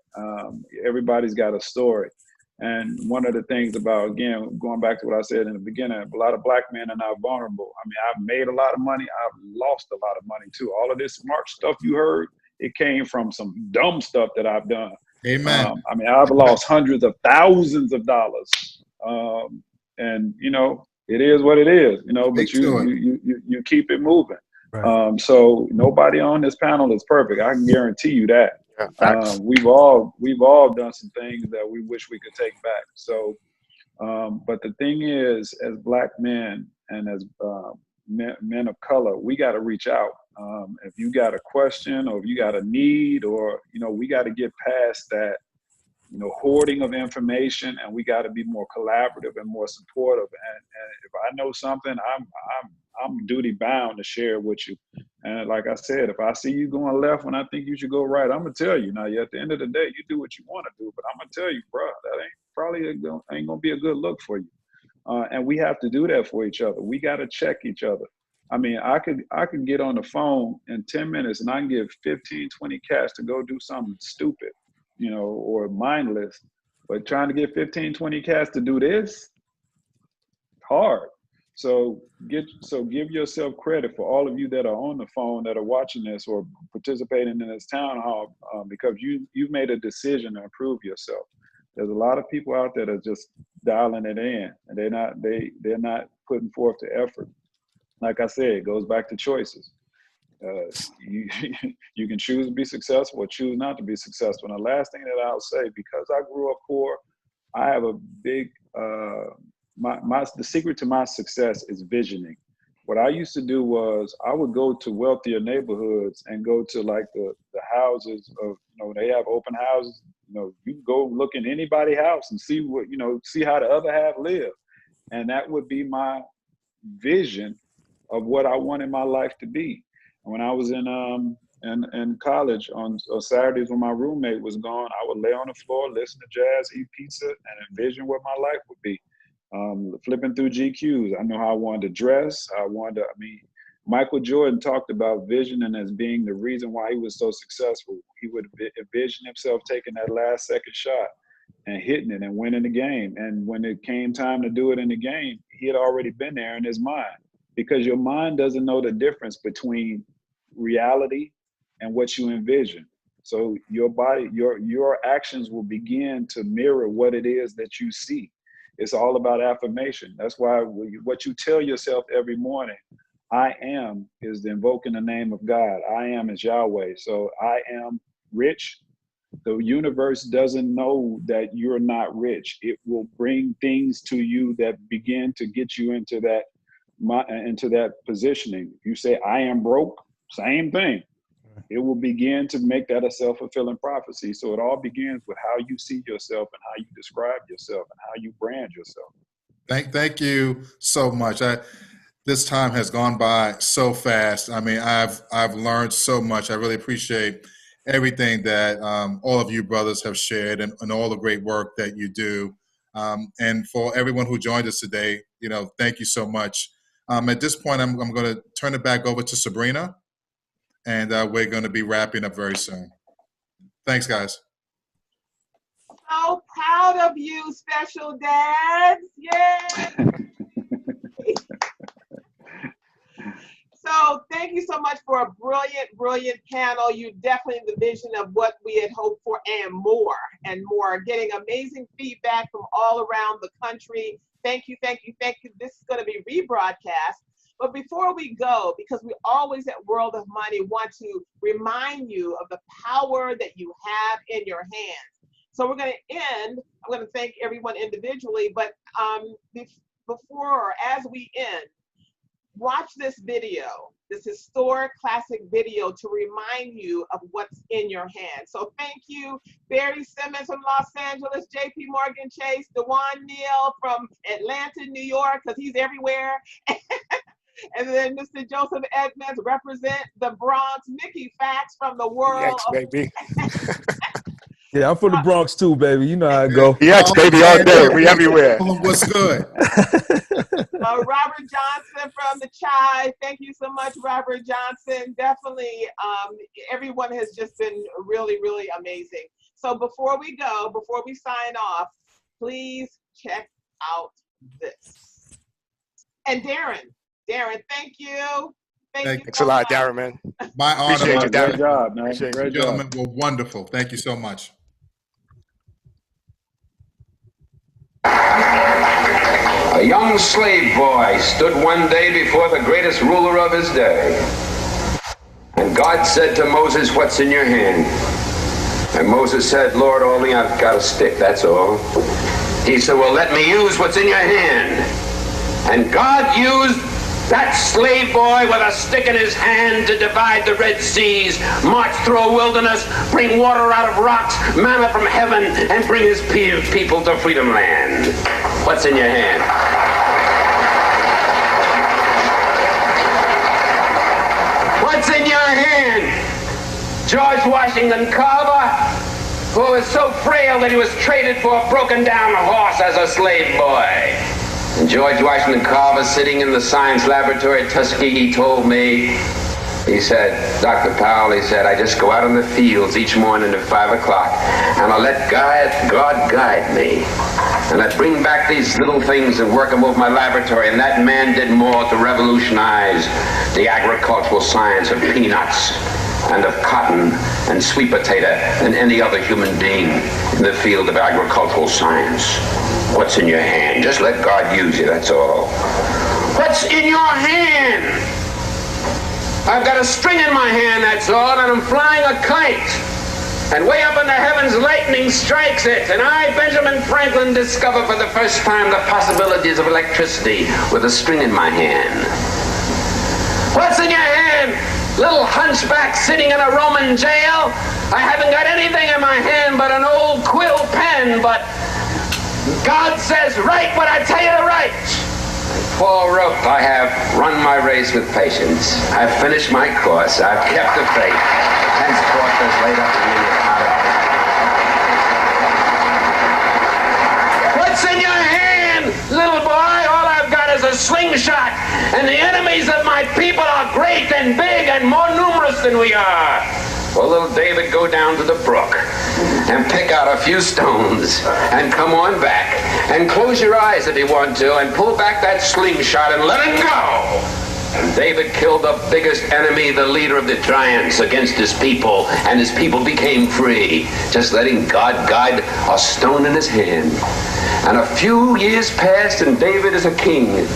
Everybody's got a story. And one of the things about, again, going back to what I said in the beginning, a lot of black men are not vulnerable. I mean, I've made a lot of money. I've lost a lot of money too. All of this smart stuff you heard, it came from some dumb stuff that I've done. Amen. I mean, I've lost hundreds of thousands of dollars. And, you know, it is what it is, you know, but you keep it moving. Right. So nobody on this panel is perfect. I can guarantee you that. Yeah, we've all done some things that we wish we could take back. So, but the thing is, as black men and as men of color, we got to reach out. If you got a question or if you got a need, or, you know, we got to get past that, you know, hoarding of information, and we got to be more collaborative and more supportive. And if I know something, I'm duty bound to share it with you. And like I said, if I see you going left when I think you should go right, I'm gonna tell you. Now, at the end of the day, you do what you want to do, but I'm gonna tell you, bro, that ain't gonna be a good look for you. And we have to do that for each other. We got to check each other. I mean, I could get on the phone in 10 minutes and I can give 15, 20 cash to go do something stupid, you know, or mindless. But trying to get 15, 20 cash to do this, hard. So give yourself credit for all of you that are on the phone, that are watching this or participating in this town hall, because you've made a decision to improve yourself. There's a lot of people out there that are just dialing it in, and they're not putting forth the effort. Like I said, it goes back to choices. You can choose to be successful or choose not to be successful. And the last thing that I'll say, because I grew up poor, I have a big the secret to my success is visioning. What I used to do was I would go to wealthier neighborhoods and go to like the houses of, you know, they have open houses. You know, you can go look in anybody's house and see what, you know, see how the other half live. And that would be my vision of what I wanted my life to be. And when I was in college on Saturdays when my roommate was gone, I would lay on the floor, listen to jazz, eat pizza, and envision what my life would be. Flipping through GQs, I know how I wanted to dress. Michael Jordan talked about visioning as being the reason why he was so successful. He would envision himself taking that last second shot and hitting it and winning the game. And when it came time to do it in the game, he had already been there in his mind, because your mind doesn't know the difference between reality and what you envision. So your body, your actions will begin to mirror what it is that you see. It's all about affirmation. That's why what you tell yourself every morning, I am, is invoking the name of God. I am is Yahweh. So I am rich. The universe doesn't know that you're not rich. It will bring things to you that begin to get you into that positioning. If you say, I am broke, same thing. It will begin to make that a self-fulfilling prophecy. So it all begins with how you see yourself and how you describe yourself and how you brand yourself. Thank you so much. This time has gone by so fast. I mean, I've learned so much. I really appreciate everything that all of you brothers have shared and all the great work that you do. And for everyone who joined us today, you know, thank you so much. At this point, I'm going to turn it back over to Sabrina, and we're going to be wrapping up very soon. Thanks, guys. So proud of you, special dads. Yay! So thank you so much for a brilliant, brilliant panel. You definitely the vision of what we had hoped for and more. Getting amazing feedback from all around the country. Thank you, thank you, thank you. This is going to be rebroadcast. But before we go, because we always at World of Money want to remind you of the power that you have in your hands. So we're going to end. I'm going to thank everyone individually, but before or as we end, watch this video, this historic classic video to remind you of what's in your hand. So thank you, Barry Simmons from Los Angeles, JP Morgan Chase, Dewan Neal from Atlanta, New York, because he's everywhere. And then Mr. Joseph Edmonds represent the Bronx, Mickey Fax from the world. Yes, baby. Yeah, I'm from the Bronx too, baby. You know how I go. Yes, baby, all day. We everywhere. What's good? Robert Johnson from the Chai. Thank you so much, Robert Johnson. Definitely, everyone has just been really, really amazing. So before we go, before we sign off, please check out this. And Darren, thank you. Thanks a lot, Darren, man. My honor. Appreciate you, Darren. Great job, man. You Great gentlemen job. were wonderful. Thank you so much. A young slave boy stood one day before the greatest ruler of his day. And God said to Moses, "What's in your hand?" And Moses said, "Lord, only I've got a stick, that's all." He said, "Well, let me use what's in your hand." And God used that slave boy with a stick in his hand to divide the Red Seas, march through a wilderness, bring water out of rocks, manna from heaven, and bring his people to freedom land. What's in your hand? What's in your hand? George Washington Carver, who was so frail that he was traded for a broken down horse as a slave boy. And George Washington Carver, sitting in the science laboratory at Tuskegee, told me, he said, "Dr. Powell," he said, "I just go out in the fields each morning at 5 o'clock, and I let God guide me. And I bring back these little things and work them over my laboratory." And that man did more to revolutionize the agricultural science of peanuts and of cotton and sweet potato than any other human being in the field of agricultural science. What's in your hand? Just let God use you, that's all. What's in your hand? I've got a string in my hand, that's all, and I'm flying a kite. And way up in the heavens, lightning strikes it. And I, Benjamin Franklin, discover for the first time the possibilities of electricity with a string in my hand. What's in your hand? Little hunchback sitting in a Roman jail. I haven't got anything in my hand but an old quill pen, but God says, "Write what I tell you to write." Paul wrote, "I have run my race with patience. I've finished my course. I've kept the faith. Henceforth is laid up for me the crown of life." What's in your hand, little boy? All I've got is a slingshot, and the enemies of my people are great and big and more numerous than we are. Well, little David, go down to the brook and pick out a few stones and come on back and close your eyes if you want to and pull back that slingshot and let it go. And David killed the biggest enemy, the leader of the giants, against his people, and his people became free, just letting God guide a stone in his hand. And a few years passed and David is a king.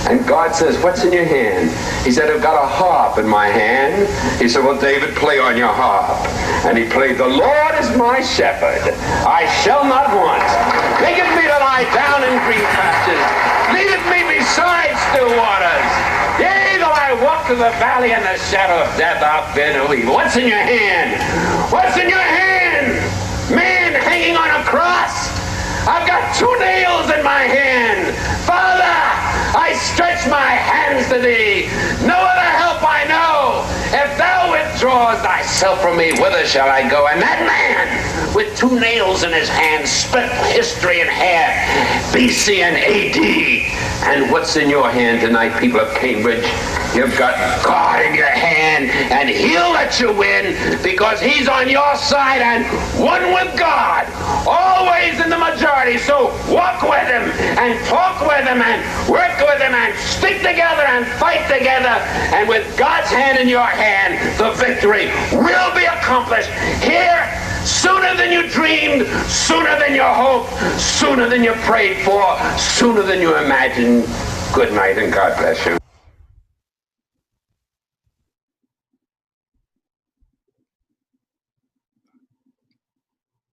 And God says, "What's in your hand?" He said, "I've got a harp in my hand." He said, "Well, David, play on your harp." And he played, "The Lord is my shepherd, I shall not want. Maketh me to lie down in green pastures, leadeth me beside still waters. Yea, though I walk through the valley in the shadow of death, I'll fear no evil." What's in your hand? What's in your hand? Man hanging on a cross. I've got 2 nails in my hand. Father, I stretch my hands to thee. No other help I know. If thou withdraws thyself from me, whither shall I go? And that man with 2 nails in his hand split history in half, BC and AD. And what's in your hand tonight, people of Cambridge? You've got God in your hand, and he'll let you win because he's on your side and one with God, always in the majority. So walk with him and talk with him and work with him and stick together and fight together. And with God's hand in your hand, the victory will be accomplished here sooner than you dreamed, sooner than you hoped, sooner than you prayed for, sooner than you imagined. Good night and God bless you.